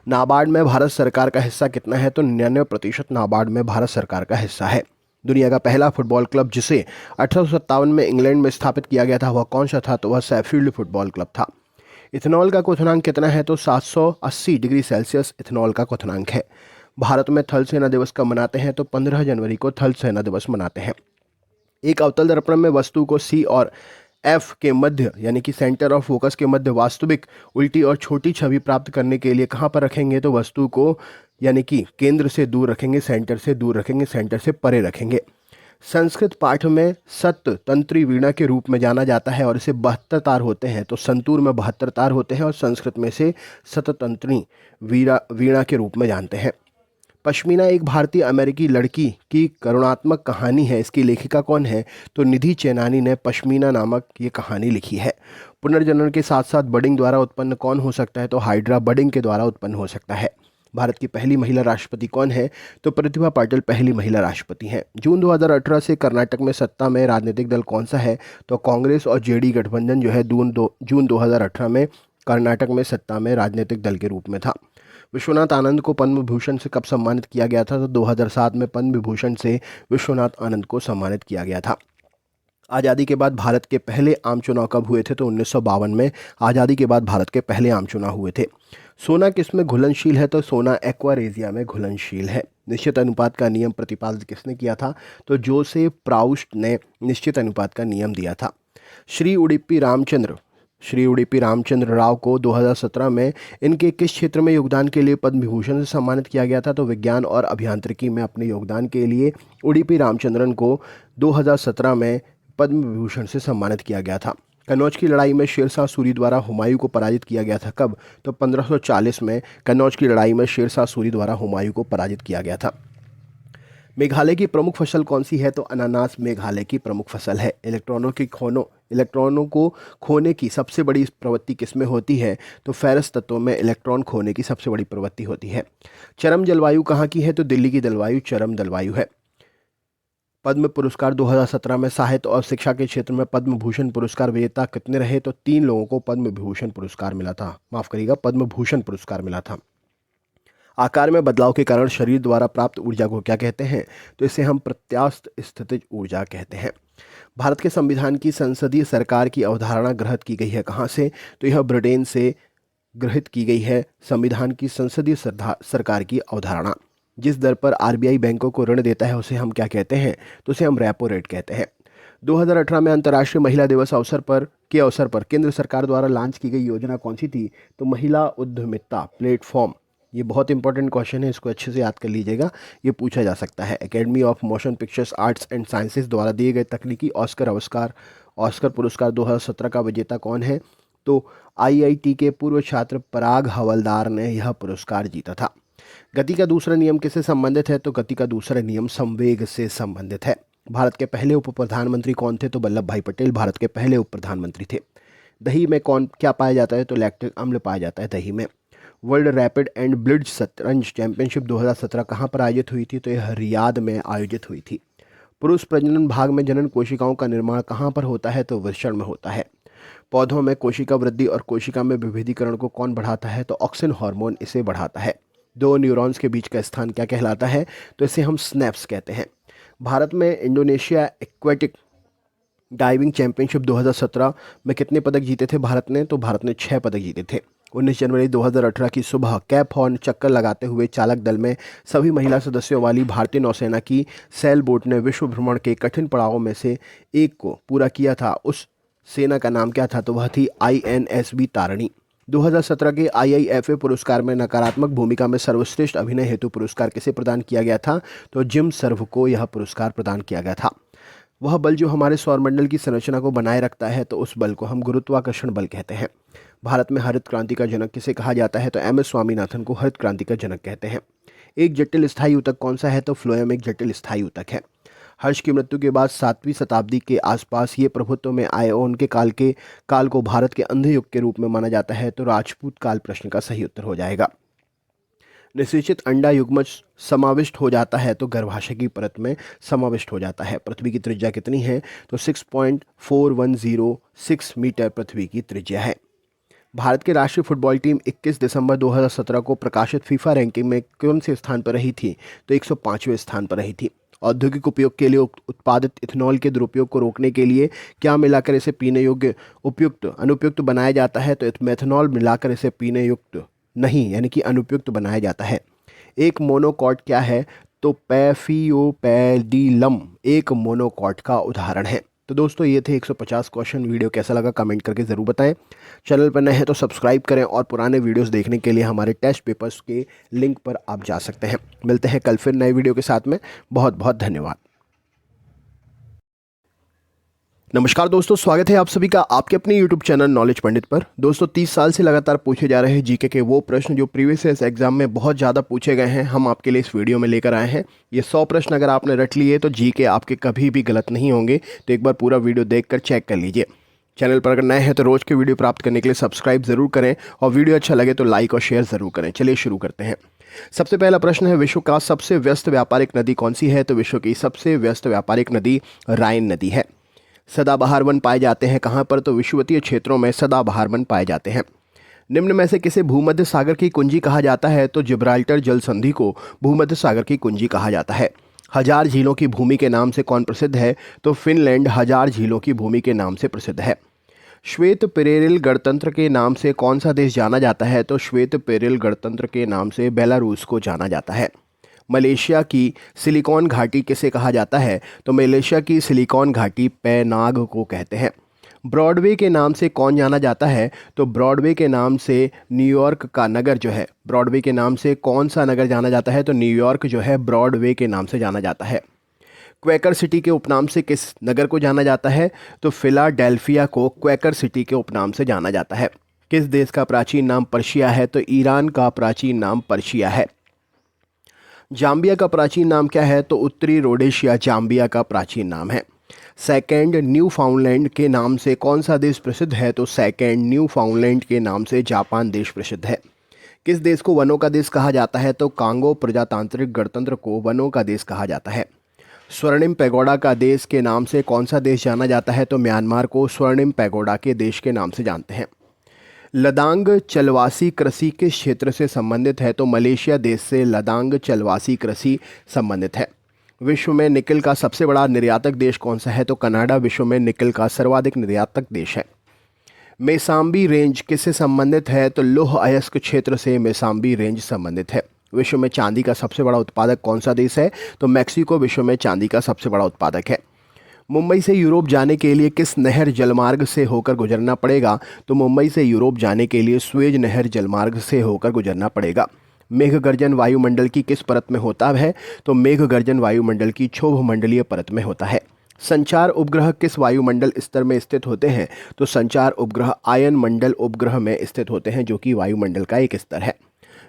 नाबार्ड में भारत सरकार का हिस्सा कितना है? तो 99% नाबार्ड में भारत सरकार का हिस्सा है। दुनिया का पहला फुटबॉल क्लब जिसे 1857 में इंग्लैंड में स्थापित किया गया था वह कौन सा था? तो वह शैफील्ड फुटबॉल क्लब था। इथेनॉल का क्वथनांक कितना है? तो 780 डिग्री सेल्सियस इथेनॉल का क्वथनांक है। भारत में थल सेना दिवस कब मनाते हैं? तो 15 जनवरी को थल सेना दिवस मनाते हैं। एक अवतल दर्पण में वस्तु को सी और एफ के मध्य यानी कि सेंटर ऑफ फोकस के मध्य वास्तविक, उल्टी और छोटी छवि प्राप्त करने के लिए कहाँ पर रखेंगे? तो वस्तु को यानी कि केंद्र से दूर रखेंगे, सेंटर से दूर रखेंगे, सेंटर से परे रखेंगे। संस्कृत पाठ में सत तंत्री वीणा के रूप में जाना जाता है और इसे 72 तार होते हैं। तो संतूर में 72 तार होते हैं और संस्कृत में से सततंत्री वीणा के रूप में जानते हैं। पश्मीना एक भारतीय अमेरिकी लड़की की करुणात्मक कहानी है। इसकी लेखिका कौन है? तो निधि चैनानी ने पश्मीना नामक ये कहानी लिखी है। पुनर्जनन के साथ साथ बडिंग द्वारा उत्पन्न कौन हो सकता है? तो हाइड्रा बडिंग के द्वारा उत्पन्न हो सकता है। भारत की पहली महिला राष्ट्रपति कौन है? तो प्रतिभा पाटिल पहली महिला राष्ट्रपति हैं। जून 2018 से कर्नाटक में सत्ता में राजनीतिक दल कौन सा है? तो कांग्रेस और जेडी गठबंधन जो है जून 2018 में कर्नाटक में सत्ता में राजनीतिक दल के रूप में था। विश्वनाथ आनंद को पद्म विभूषण से कब सम्मानित किया गया था? तो 2007 में पद्म विभूषण से विश्वनाथ आनंद को सम्मानित किया गया था। आज़ादी के बाद भारत के पहले आम चुनाव कब हुए थे? तो 1952 में आज़ादी के बाद भारत के पहले आम चुनाव हुए थे। सोना किस में घुलनशील है? तो सोना एक्वारेजिया में घुलनशील है। निश्चित अनुपात का नियम प्रतिपादित किसने किया था? तो जोसेफ प्राउस्ट ने निश्चित अनुपात का नियम दिया था। श्री उडुपी रामचंद्र राव को 2017 में इनके किस क्षेत्र में योगदान के लिए पद्म विभूषण से सम्मानित किया गया था? तो विज्ञान और अभियांत्रिकी में अपने योगदान के लिए उडुपी रामचंद्रन को 2017 में पद्म विभूषण से सम्मानित किया गया था। कन्नौज की लड़ाई में शेरशाह सूरी द्वारा हुमायूं को पराजित किया गया था। कब? तो 1540 में कन्नौज की लड़ाई में शेरशाह सूरी द्वारा हुमायूं को पराजित किया गया था। मेघालय की प्रमुख फसल कौन सी है? तो अनानास मेघालय की प्रमुख फसल है। इलेक्ट्रॉनों को खोने की सबसे बड़ी प्रवृत्ति किसमें होती है? तो फेरस तत्वों में इलेक्ट्रॉन खोने की सबसे बड़ी प्रवृत्ति होती है। चरम जलवायु कहाँ की है? तो दिल्ली की जलवायु चरम जलवायु है। पद्म पुरस्कार 2017 में साहित्य और शिक्षा के क्षेत्र में पद्म भूषण पुरस्कार विजेता कितने रहे? तो 3 लोगों को पद्म विभूषण पुरस्कार मिला था, माफ करिएगा, पद्म भूषण पुरस्कार मिला था। आकार में बदलाव के कारण शरीर द्वारा प्राप्त ऊर्जा को क्या कहते हैं? तो इसे हम प्रत्यास्थ स्थितिज ऊर्जा कहते हैं। भारत के संविधान की संसदीय सरकार की अवधारणा ग्रहित की गई है कहाँ से? तो यह ब्रिटेन से ग्रहित की गई है। संविधान की संसदीय सरकार की अवधारणा। जिस दर पर आरबीआई बैंकों को ऋण देता है उसे हम क्या कहते हैं? तो उसे हम रेपो रेट कहते हैं। 2018 में अंतर्राष्ट्रीय महिला दिवस अवसर पर केंद्र सरकार द्वारा लॉन्च की गई योजना कौन सी थी? तो महिला उद्यमिता प्लेटफॉर्म। ये बहुत इंपॉर्टेंट क्वेश्चन है, इसको अच्छे से याद कर लीजिएगा, ये पूछा जा सकता है। Academy of motion pictures arts and sciences द्वारा दिए गए तकनीकी ऑस्कर पुरस्कार 2017 का विजेता कौन है? तो आईआईटी के पूर्व छात्र पराग हवलदार ने यह पुरस्कार जीता था। गति का दूसरा नियम किससे संबंधित है? तो गति का दूसरा नियम संवेग से संबंधित है। भारत के पहले उप प्रधानमंत्री कौन थे? तो वल्लभ भाई पटेल भारत के पहले उप प्रधानमंत्री थे। दही में क्या पाया जाता है? तो लैक्टिक अम्ल पाया जाता है दही में। वर्ल्ड रैपिड एंड ब्लिट्ज शतरंज चैंपियनशिप 2017 कहाँ पर आयोजित हुई थी? तो यह रियाद में आयोजित हुई थी। पुरुष प्रजनन भाग में जनन कोशिकाओं का निर्माण कहाँ पर होता है? तो वृषण में होता है। पौधों में कोशिका वृद्धि और कोशिका में विभेदीकरण को कौन बढ़ाता है? तो ऑक्सिन हार्मोन इसे बढ़ाता है। 2 न्यूरॉन्स के बीच का स्थान क्या कहलाता है? तो इसे हम स्नैप्स कहते हैं। भारत में इंडोनेशिया एक्वेटिक डाइविंग चैंपियनशिप 2017 में कितने पदक जीते थे भारत ने? तो भारत ने 6 पदक जीते थे। 19 जनवरी 2018 की सुबह कैप हॉर्न चक्कर लगाते हुए चालक दल में सभी महिला सदस्यों वाली भारतीय नौसेना की सैल बोट ने विश्व भ्रमण के कठिन पड़ावों में से एक को पूरा किया था। उस सेना का नाम क्या था? तो वह थी INSV तारिणी। 2017 के IIFA पुरस्कार में नकारात्मक भूमिका में सर्वश्रेष्ठ अभिनय हेतु पुरस्कार किसे प्रदान किया गया था? तो जिम सर्व को यह पुरस्कार प्रदान किया गया था। वह बल जो हमारे सौरमंडल की संरचना को बनाए रखता है, तो उस बल को हम गुरुत्वाकर्षण बल कहते हैं। भारत में हरित क्रांति का जनक किसे कहा जाता है? तो MS स्वामीनाथन को हरित क्रांति का जनक कहते हैं। एक जटिल स्थायी ऊतक कौन सा है? तो फ्लोएम एक जटिल स्थायी ऊतक है। हर्ष की मृत्यु के बाद 7वीं शताब्दी के आसपास ये प्रभुत्व में आए और उनके काल को भारत के अंधे युग के रूप में माना जाता है। तो राजपूत काल प्रश्न का सही उत्तर हो जाएगा। निषेचित अंडा युग्मज समाविष्ट हो जाता है तो गर्भाशय की परत में समाविष्ट हो जाता है। पृथ्वी की त्रिज्या कितनी है? तो 6.4106 मीटर पृथ्वी की त्रिज्या है। भारत की राष्ट्रीय फुटबॉल टीम 21 दिसंबर 2017 को प्रकाशित फीफा रैंकिंग में कौन से स्थान पर रही थी? तो 105वें स्थान पर रही थी। औद्योगिक उपयोग के लिए उत्पादित इथेनॉल के दुरुपयोग को रोकने के लिए क्या मिलाकर इसे पीने योग्य अनुपयुक्त बनाया जाता है? तो मेथनॉल मिलाकर इसे पीने युक्त नहीं यानी कि अनुपयुक्त बनाया जाता है। एक मोनोकॉट क्या है? तो पैफियोपेडिलम एक मोनोकॉट का उदाहरण है। तो दोस्तों ये थे 150 क्वेश्चन। वीडियो कैसा लगा कमेंट करके ज़रूर बताएं। चैनल पर नए हैं तो सब्सक्राइब करें और पुराने वीडियोस देखने के लिए हमारे टेस्ट पेपर्स के लिंक पर आप जा सकते हैं। मिलते हैं कल फिर नए वीडियो के साथ में। बहुत बहुत धन्यवाद। नमस्कार दोस्तों, स्वागत है आप सभी का आपके अपने YouTube चैनल नॉलेज पंडित पर। दोस्तों 30 साल से लगातार पूछे जा रहे हैं जीके के वो प्रश्न जो प्रीवियस ईयर एग्जाम में बहुत ज़्यादा पूछे गए हैं, हम आपके लिए इस वीडियो में लेकर आए हैं। ये 100 प्रश्न अगर आपने रट लिए तो जीके आपके कभी भी गलत नहीं होंगे। तो एक बार पूरा वीडियो देखकर चेक कर लीजिए। चैनल पर अगर नए हैं तो रोज़ के वीडियो प्राप्त करने के लिए सब्सक्राइब जरूर करें और वीडियो अच्छा लगे तो लाइक और शेयर ज़रूर करें। चलिए शुरू करते हैं। सबसे पहला प्रश्न है, विश्व का सबसे व्यस्त व्यापारिक नदी कौन सी है? तो विश्व की सबसे व्यस्त व्यापारिक नदी राइन नदी है। सदाबहार वन पाए जाते हैं कहाँ पर? तो विषुवतीय क्षेत्रों में सदाबहार वन पाए जाते हैं। निम्न में से किसे भूमध्य सागर की कुंजी कहा जाता है? तो जिब्राल्टर जल संधि को भूमध्य सागर की कुंजी कहा जाता है। हजार झीलों की भूमि के नाम से कौन प्रसिद्ध है? तो फिनलैंड हजार झीलों की भूमि के नाम से प्रसिद्ध है। श्वेत पेरेरिल गणतंत्र के नाम से कौन सा देश जाना जाता है? तो श्वेत पेरेरिल गणतंत्र के नाम से बेलारूस को जाना जाता है। मलेशिया की सिलिकॉन घाटी किसे कहा जाता है? तो मलेशिया की सिलिकॉन घाटी पैनाग को कहते हैं। ब्रॉडवे के नाम से कौन जाना जाता है? तो ब्रॉडवे के नाम से न्यूयॉर्क का नगर जो है, ब्रॉडवे के नाम से कौन सा नगर जाना जाता है? तो न्यूयॉर्क जो है ब्रॉडवे के नाम से जाना जाता है। क्वेकर सिटी के उपनाम से किस नगर को जाना जाता है? तो फिलाडेल्फिया को क्वेकर सिटी के उपनाम से जाना जाता है। किस देश का प्राचीन नाम पर्शिया है? तो ईरान का प्राचीन नाम पर्शिया है। जाम्बिया का प्राचीन नाम क्या है? तो उत्तरी रोडेशिया जाम्बिया का प्राचीन नाम है। सेकेंड न्यू फाउंडलैंड के नाम से कौन सा देश प्रसिद्ध है? तो सेकेंड न्यू फाउंडलैंड के नाम से जापान देश प्रसिद्ध है। किस देश को वनों का देश कहा जाता है? तो कांगो प्रजातांत्रिक गणतंत्र को वनों का देश कहा जाता है। स्वर्णिम पैगोडा का देश के नाम से कौन सा देश जाना जाता है? तो म्यांमार को स्वर्णिम पैगोडा के देश के नाम से जानते हैं। लदांग चलवासी कृषि किस क्षेत्र से संबंधित है? तो मलेशिया देश से लदांग चलवासी कृषि संबंधित है। विश्व में निकल का सबसे बड़ा निर्यातक देश कौन सा है? तो कनाडा विश्व में निकल का सर्वाधिक निर्यातक देश है। मेसाम्बी रेंज किससे संबंधित है? तो लौह अयस्क क्षेत्र से मेसाम्बी रेंज संबंधित है। विश्व में चांदी का सबसे बड़ा उत्पादक कौन सा देश है? तो मैक्सिको विश्व में चांदी का सबसे बड़ा उत्पादक है। मुंबई से यूरोप जाने के लिए किस नहर जलमार्ग से होकर गुजरना पड़ेगा? तो मुंबई से यूरोप जाने के लिए स्वेज नहर जलमार्ग से होकर गुजरना पड़ेगा। मेघ गर्जन वायुमंडल की किस परत में होता है? तो मेघ गर्जन वायुमंडल की क्षोभ मंडलीय परत में होता है। संचार उपग्रह किस वायुमंडल स्तर में स्थित होते हैं? तो संचार उपग्रह आयन मंडल उपग्रह में स्थित होते हैं, जो कि वायुमंडल का एक स्तर है।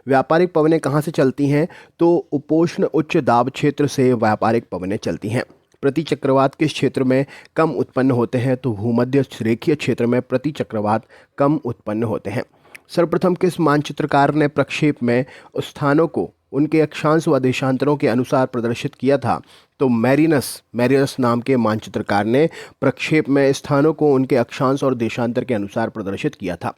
व्यापारिक पवनें कहाँ से चलती हैं? तो उपोष्ण उच्च दाब क्षेत्र से व्यापारिक पवनें चलती हैं। प्रति चक्रवात किस क्षेत्र में कम उत्पन्न होते हैं? तो भूमध्य रेखीय क्षेत्र में प्रति चक्रवात कम उत्पन्न होते हैं। सर्वप्रथम किस मानचित्रकार ने प्रक्षेप में स्थानों को उनके अक्षांश व देशांतरों के अनुसार प्रदर्शित किया था? तो मैरिनस नाम के मानचित्रकार ने प्रक्षेप में स्थानों को उनके अक्षांश और देशांतर के अनुसार प्रदर्शित किया था।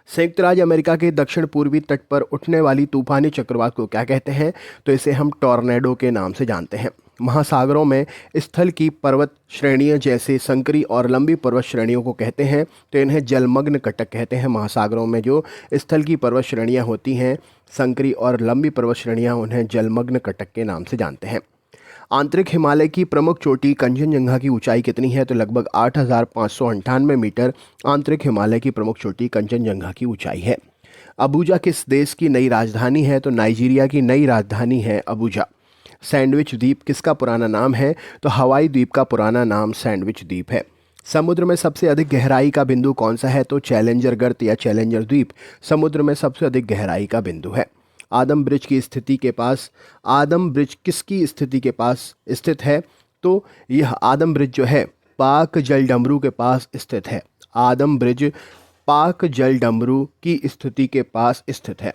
संयुक्त राज्य अमेरिका के दक्षिण पूर्वी तट पर उठने वाली तूफानी चक्रवात को क्या कहते हैं? तो इसे हम टॉर्नेडो के नाम से जानते हैं। महासागरों में स्थल की पर्वत श्रेणियां जैसे संकरी और लंबी पर्वत श्रेणियों को कहते हैं, तो इन्हें जलमग्न कटक कहते हैं। महासागरों में जो स्थल की पर्वत श्रेणियां होती हैं, संकरी और लंबी पर्वत श्रेणियां, उन्हें जलमग्न कटक के नाम से जानते हैं। आंतरिक हिमालय की प्रमुख चोटी कंचनजंगा की ऊंचाई कितनी है? तो लगभग 8,598 मीटर आंतरिक हिमालय की प्रमुख चोटी कंचनजंगा की ऊंचाई है। अबुजा किस देश की नई राजधानी है? तो नाइजीरिया की नई राजधानी है अबुजा। सैंडविच द्वीप किसका पुराना नाम है? तो हवाई द्वीप का पुराना नाम सैंडविच द्वीप है। समुद्र में सबसे अधिक गहराई का बिंदु कौन सा है? तो चैलेंजर गर्त या चैलेंजर द्वीप समुद्र में सबसे अधिक गहराई का बिंदु है। आदम ब्रिज की स्थिति के पास, आदम ब्रिज किसकी स्थिति के पास स्थित है? तो यह आदम ब्रिज जो है पाक जलडमरू के पास स्थित है। आदम ब्रिज पाक जलडमरू की स्थिति के पास स्थित है।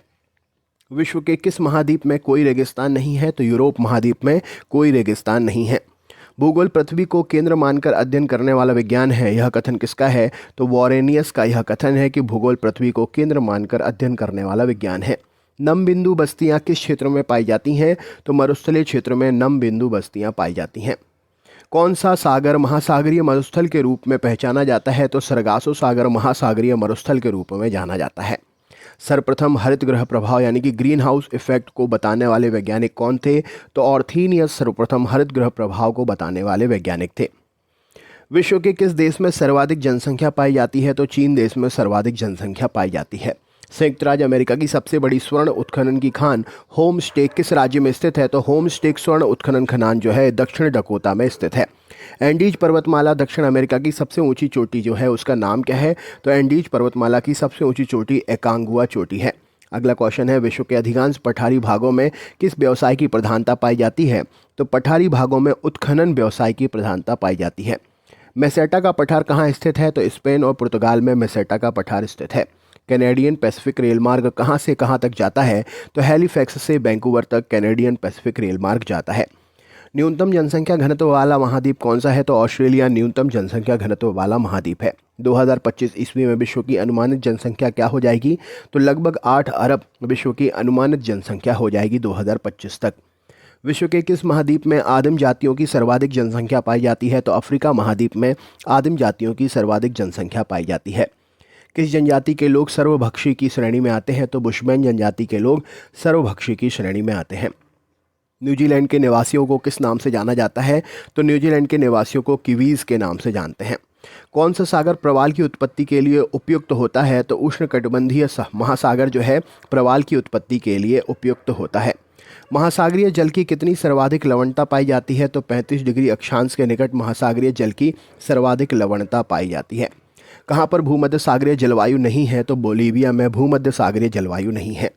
विश्व के किस महाद्वीप में कोई रेगिस्तान नहीं है? तो यूरोप महाद्वीप में कोई रेगिस्तान नहीं है। भूगोल पृथ्वी को केंद्र मानकर अध्ययन करने वाला विज्ञान है, यह कथन किसका है? तो वॉरेनियस का यह कथन है कि भूगोल पृथ्वी को केंद्र मानकर अध्ययन करने वाला विज्ञान है। नम बिंदु बस्तियां किस क्षेत्र में पाई जाती हैं? तो मरुस्थलीय क्षेत्र में नम बिंदु बस्तियां पाई जाती हैं। कौन सा सागर महासागरीय मरुस्थल के रूप में पहचाना जाता है? तो सरगासो सागर महासागरीय मरुस्थल के रूप में जाना जाता है। सर्वप्रथम हरित ग्रह प्रभाव यानी कि ग्रीन हाउस इफेक्ट को बताने वाले वैज्ञानिक कौन थे? तो ऑर्थीनियस सर्वप्रथम हरित ग्रह प्रभाव को बताने वाले वैज्ञानिक थे। विश्व के किस देश में सर्वाधिक जनसंख्या पाई जाती है? तो चीन देश में सर्वाधिक जनसंख्या पाई जाती है। संयुक्त राज्य अमेरिका की सबसे बड़ी स्वर्ण उत्खनन की खान होम स्टेक किस राज्य में स्थित है? तो होम स्टेक स्वर्ण उत्खनन खदान जो है दक्षिण डकोटा में स्थित है। एंडीज पर्वतमाला दक्षिण अमेरिका की सबसे ऊंची चोटी जो है उसका नाम क्या है? तो एंडीज पर्वतमाला की सबसे ऊंची चोटी एकांगुआ चोटी है। अगला क्वेश्चन है, विश्व के अधिकांश पठारी भागों में किस व्यवसाय की प्रधानता पाई जाती है? तो पठारी भागों में उत्खनन व्यवसाय की प्रधानता पाई जाती है। मेसेटा का पठार कहाँ स्थित है? तो स्पेन और पुर्तगाल में मेसेटा का पठार स्थित है। कैनेडियन पैसिफिक रेल मार्ग कहाँ से कहाँ तक जाता है? तो हैलिफैक्स से वैंकूवर तक कैनेडियन पैसिफिक रेल मार्ग जाता है। न्यूनतम जनसंख्या घनत्व वाला महाद्वीप कौन सा है? तो ऑस्ट्रेलिया न्यूनतम जनसंख्या घनत्व वाला महाद्वीप है। 2025 ईस्वी में विश्व की अनुमानित जनसंख्या क्या हो जाएगी? तो लगभग 8 अरब विश्व की अनुमानित जनसंख्या हो जाएगी 2025 तक। विश्व के किस महाद्वीप में आदिम जातियों की सर्वाधिक जनसंख्या पाई जाती है? तो अफ्रीका महाद्वीप में आदिम जातियों की सर्वाधिक जनसंख्या पाई जाती है। किस जनजाति के लोग सर्वभक्षी की श्रेणी में आते हैं? तो बुशमैन जनजाति के लोग सर्वभक्षी की श्रेणी में आते हैं। न्यूजीलैंड के निवासियों को किस नाम से जाना जाता है? तो न्यूजीलैंड के निवासियों को किवीज़ के नाम से जानते हैं। कौन सा सागर प्रवाल की उत्पत्ति के लिए उपयुक्त होता है? तो उष्णकटिबंधीय महासागर जो है प्रवाल की उत्पत्ति के लिए उपयुक्त होता है। महासागरीय जल की कितनी सर्वाधिक लवणता पाई जाती है? तो 35 डिग्री अक्षांश के निकट महासागरीय जल की सर्वाधिक लवणता पाई जाती है। कहाँ पर भूमध्य सागरीय जलवायु नहीं है? तो बोलीविया में भूमध्य सागरीय जलवायु नहीं है।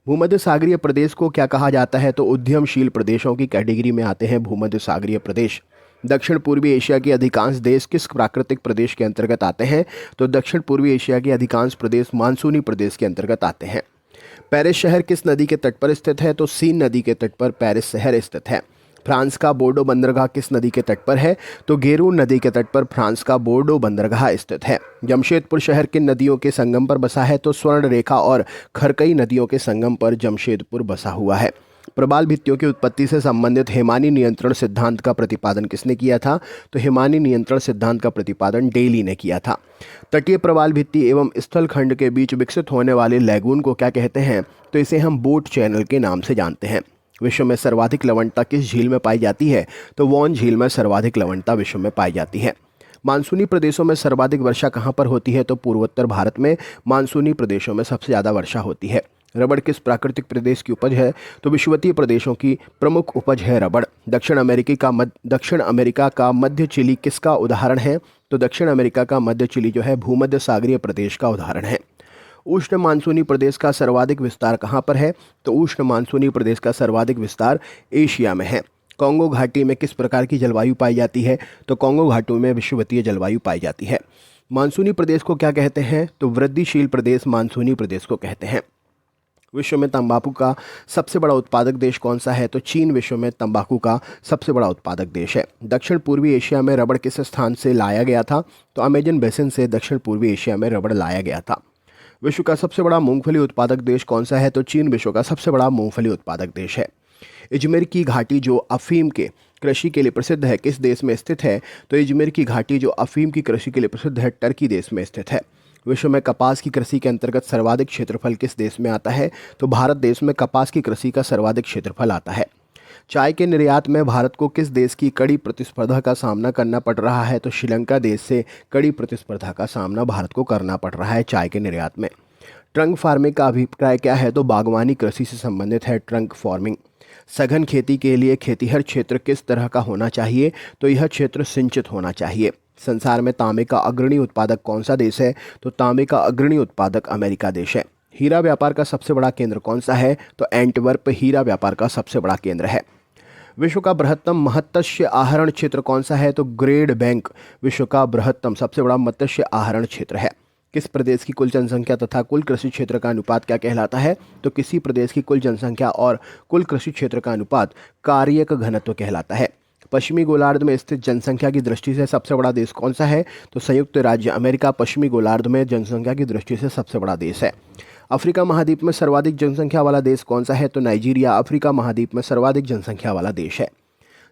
भूमध्य सागरीय प्रदेश को क्या कहा जाता है? तो उद्यमशील प्रदेशों की कैटेगरी में आते हैं भूमध्य सागरीय प्रदेश। दक्षिण पूर्वी एशिया के अधिकांश देश किस प्राकृतिक प्रदेश के अंतर्गत आते हैं? तो दक्षिण पूर्वी एशिया के अधिकांश प्रदेश मानसूनी प्रदेश के अंतर्गत आते हैं। पेरिस शहर किस नदी के तट पर स्थित है? तो सीन नदी के तट पर पेरिस शहर स्थित है। फ्रांस का बोर्डो बंदरगाह किस नदी के तट पर है? तो गेरून नदी के तट पर फ्रांस का बोर्डो बंदरगाह स्थित है। जमशेदपुर शहर किन नदियों के संगम पर बसा है? तो स्वर्ण रेखा और खरकई नदियों के संगम पर जमशेदपुर बसा हुआ है। प्रबाल भित्तियों की उत्पत्ति से संबंधित हेमानी नियंत्रण सिद्धांत का प्रतिपादन किसने किया था? तो हेमानी नियंत्रण सिद्धांत का प्रतिपादन डेली ने किया था। तटीय प्रबाल भित्ति एवं स्थल खंड के बीच विकसित होने वाले लैगून को क्या कहते हैं? तो इसे हम बोट चैनल के नाम से जानते हैं। विश्व में सर्वाधिक लवणता किस झील में पाई जाती है? तो वॉन झील में सर्वाधिक लवणता विश्व में पाई जाती है। मानसूनी प्रदेशों में सर्वाधिक वर्षा कहाँ पर होती है? तो पूर्वोत्तर भारत में मानसूनी प्रदेशों में सबसे ज़्यादा वर्षा होती है। रबड़ किस प्राकृतिक प्रदेश की उपज है? तो विषुवतीय प्रदेशों की प्रमुख उपज है रबड़। दक्षिण अमेरिका का मध्य चिली किसका उदाहरण है? तो दक्षिण अमेरिका का मध्य चिली जो है भूमध्य सागरीय प्रदेश का उदाहरण है। उष्ण मानसूनी प्रदेश का सर्वाधिक विस्तार कहाँ पर है? तो उष्ण मानसूनी प्रदेश का सर्वाधिक विस्तार एशिया में है। कांगो घाटी में किस प्रकार की जलवायु पाई जाती है? तो कांगो घाटी में विषुवतीय जलवायु पाई जाती है। मानसूनी प्रदेश को क्या कहते हैं? तो वृद्धिशील प्रदेश मानसूनी प्रदेश को कहते हैं। विश्व में तंबाकू का सबसे बड़ा उत्पादक देश कौन सा है? तो चीन विश्व में तंबाकू का सबसे बड़ा उत्पादक देश है। दक्षिण पूर्वी एशिया में रबड़ किस स्थान से लाया गया था? तो अमेजन बेसिन से दक्षिण पूर्वी एशिया में रबड़ लाया गया था। विश्व का सबसे बड़ा मूंगफली उत्पादक देश कौन सा है? तो चीन विश्व का सबसे बड़ा मूंगफली उत्पादक देश है। इजमिर की घाटी जो अफीम के कृषि के लिए प्रसिद्ध है किस देश में स्थित है? तो इजमिर की घाटी जो अफीम की कृषि के लिए प्रसिद्ध है टर्की देश में स्थित है। विश्व में कपास की कृषि के अंतर्गत सर्वाधिक क्षेत्रफल किस देश में आता है? तो भारत देश में कपास की कृषि का सर्वाधिक क्षेत्रफल आता है। चाय के निर्यात में भारत को किस देश की कड़ी प्रतिस्पर्धा का सामना करना पड़ रहा है? तो श्रीलंका देश से कड़ी प्रतिस्पर्धा का सामना भारत को करना पड़ रहा है चाय के निर्यात में। ट्रंक फार्मिंग का अभिप्राय क्या है? तो बागवानी कृषि से संबंधित है ट्रंक फार्मिंग। सघन खेती के लिए खेतिहर क्षेत्र किस तरह का होना चाहिए? तो यह क्षेत्र सिंचित होना चाहिए। संसार में तांबे का अग्रणी उत्पादक कौन सा देश है? तो तांबे का अग्रणी उत्पादक अमेरिका देश है। हीरा व्यापार का सबसे बड़ा केंद्र कौन सा है? तो एंटवर्प हीरा व्यापार का सबसे बड़ा केंद्र है। विश्व का बृहत्तम मत्स्य आहरण क्षेत्र कौन सा है? तो ग्रेट बैंक विश्व का बृहत्तम सबसे बड़ा मत्स्य आहरण क्षेत्र है। किस प्रदेश की कुल जनसंख्या तथा कुल कृषि क्षेत्र का अनुपात क्या कहलाता है? तो किसी प्रदेश की कुल जनसंख्या और कुल कृषि क्षेत्र का अनुपात कार्यक घनत्व कहलाता है। पश्चिमी गोलार्ध में स्थित जनसंख्या की दृष्टि से सबसे बड़ा देश कौन सा है? तो संयुक्त राज्य अमेरिका पश्चिमी गोलार्ध में जनसंख्या की दृष्टि से सबसे बड़ा देश है। अफ्रीका महाद्वीप में सर्वाधिक जनसंख्या वाला देश कौन सा है? तो नाइजीरिया अफ्रीका महाद्वीप में सर्वाधिक जनसंख्या वाला देश है।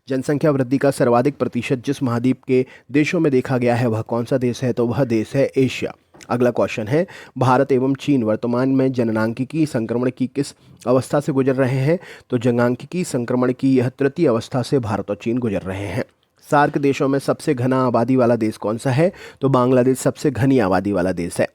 जनसंख्या वृद्धि का सर्वाधिक प्रतिशत जिस महाद्वीप के देशों में देखा गया है वह कौन सा देश है? तो वह देश है एशिया। अगला क्वेश्चन है, भारत एवं चीन वर्तमान में जननांकिकी संक्रमण की किस अवस्था से गुजर रहे हैं? तो जननांकिकी संक्रमण की यह तृतीय अवस्था से भारत और चीन गुजर रहे हैं। सार्क देशों में सबसे घना आबादी वाला देश कौन सा है? तो बांग्लादेश सबसे घनी आबादी वाला देश है।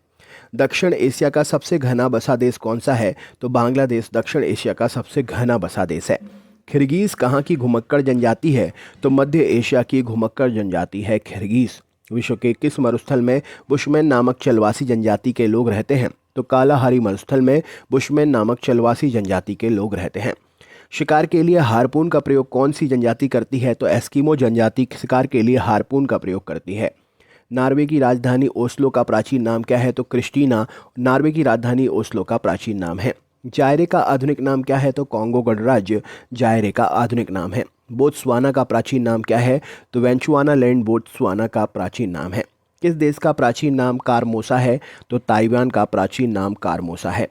दक्षिण एशिया का सबसे घना बसा देश कौन सा है? तो बांग्लादेश दक्षिण एशिया का सबसे घना बसा देश है। किर्गिज कहाँ की घुमक्कड़ जनजाति है? तो मध्य एशिया की घुमक्कड़ जनजाति है किर्गिज। विश्व के किस मरुस्थल में बुशमैन नामक चलवासी जनजाति के लोग रहते हैं? तो कालाहारी मरुस्थल में बुशमैन नामक चलवासी जनजाति के लोग रहते हैं। शिकार के लिए हार्पून का प्रयोग कौन सी जनजाति करती है? तो एस्किमो जनजाति शिकार के लिए हार्पून का प्रयोग करती है। नॉर्वे की राजधानी ओस्लो का प्राचीन नाम क्या है? तो क्रिस्टीना नॉर्वे की राजधानी ओस्लो का प्राचीन नाम है। जायरे का आधुनिक नाम क्या है? तो कॉन्गो गणराज्य जायरे का आधुनिक नाम है। बोत्सवाना का प्राचीन नाम क्या है? तो वेंचुआना लैंड बोत्सवाना का प्राचीन नाम है। किस देश का प्राचीन नाम कारमोसा है? तो ताइवान का प्राचीन नाम कारमोसा है।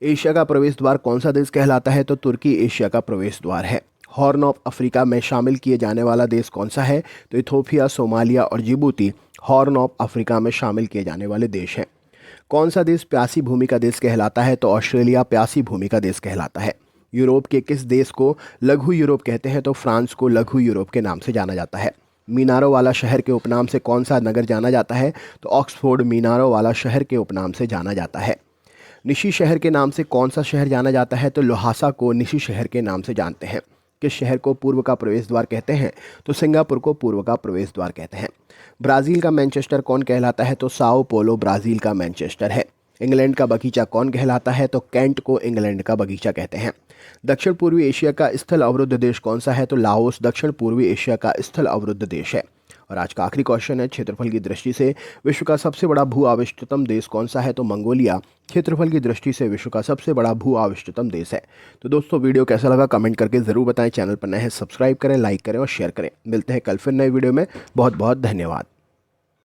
एशिया का प्रवेश द्वार कौन सा देश कहलाता है? तो तुर्की एशिया का प्रवेश द्वार है। हॉर्न ऑफ अफ्रीका में शामिल किए जाने वाला देश कौन सा है? तो इथोपिया, सोमालिया और जिबूती हॉर्न ऑफ अफ्रीका में शामिल किए जाने वाले देश हैं। कौन सा देश प्यासी भूमि का देश कहलाता है? तो ऑस्ट्रेलिया प्यासी भूमि का देश कहलाता है। यूरोप के किस देश को लघु यूरोप कहते हैं? तो फ्रांस को लघु यूरोप के नाम से जाना जाता है। मीनारों वाला शहर के उपनाम से कौन सा नगर जाना जाता है? तो ऑक्सफोर्ड मीनारों वाला शहर के उपनाम से जाना जाता है। निशी शहर के नाम से कौन सा शहर जाना जाता है? तो ल्हासा को निशी शहर के नाम से जानते हैं। किस शहर को पूर्व का प्रवेश द्वार कहते हैं? तो सिंगापुर को पूर्व का प्रवेश द्वार कहते हैं। ब्राज़ील का मैनचेस्टर कौन कहलाता है? तो साओ पोलो ब्राज़ील का मैनचेस्टर है। इंग्लैंड का बगीचा कौन कहलाता है? तो कैंट को इंग्लैंड का बगीचा कहते हैं। दक्षिण पूर्वी एशिया का स्थल अवरुद्ध देश कौन सा है? तो लाओस दक्षिण पूर्वी एशिया का स्थल अवरुद्ध देश है। और आज का आखिरी क्वेश्चन है, क्षेत्रफल की दृष्टि से विश्व का सबसे बड़ा भू आविष्टतम देश कौन सा है? तो मंगोलिया क्षेत्रफल की दृष्टि से विश्व का सबसे बड़ा भू आविष्टतम देश है। तो दोस्तों वीडियो कैसा लगा कमेंट करके ज़रूर बताएं। चैनल पर नए हैं सब्सक्राइब करें, लाइक करें और शेयर करें। मिलते हैं कल फिर नए वीडियो में। बहुत बहुत धन्यवाद।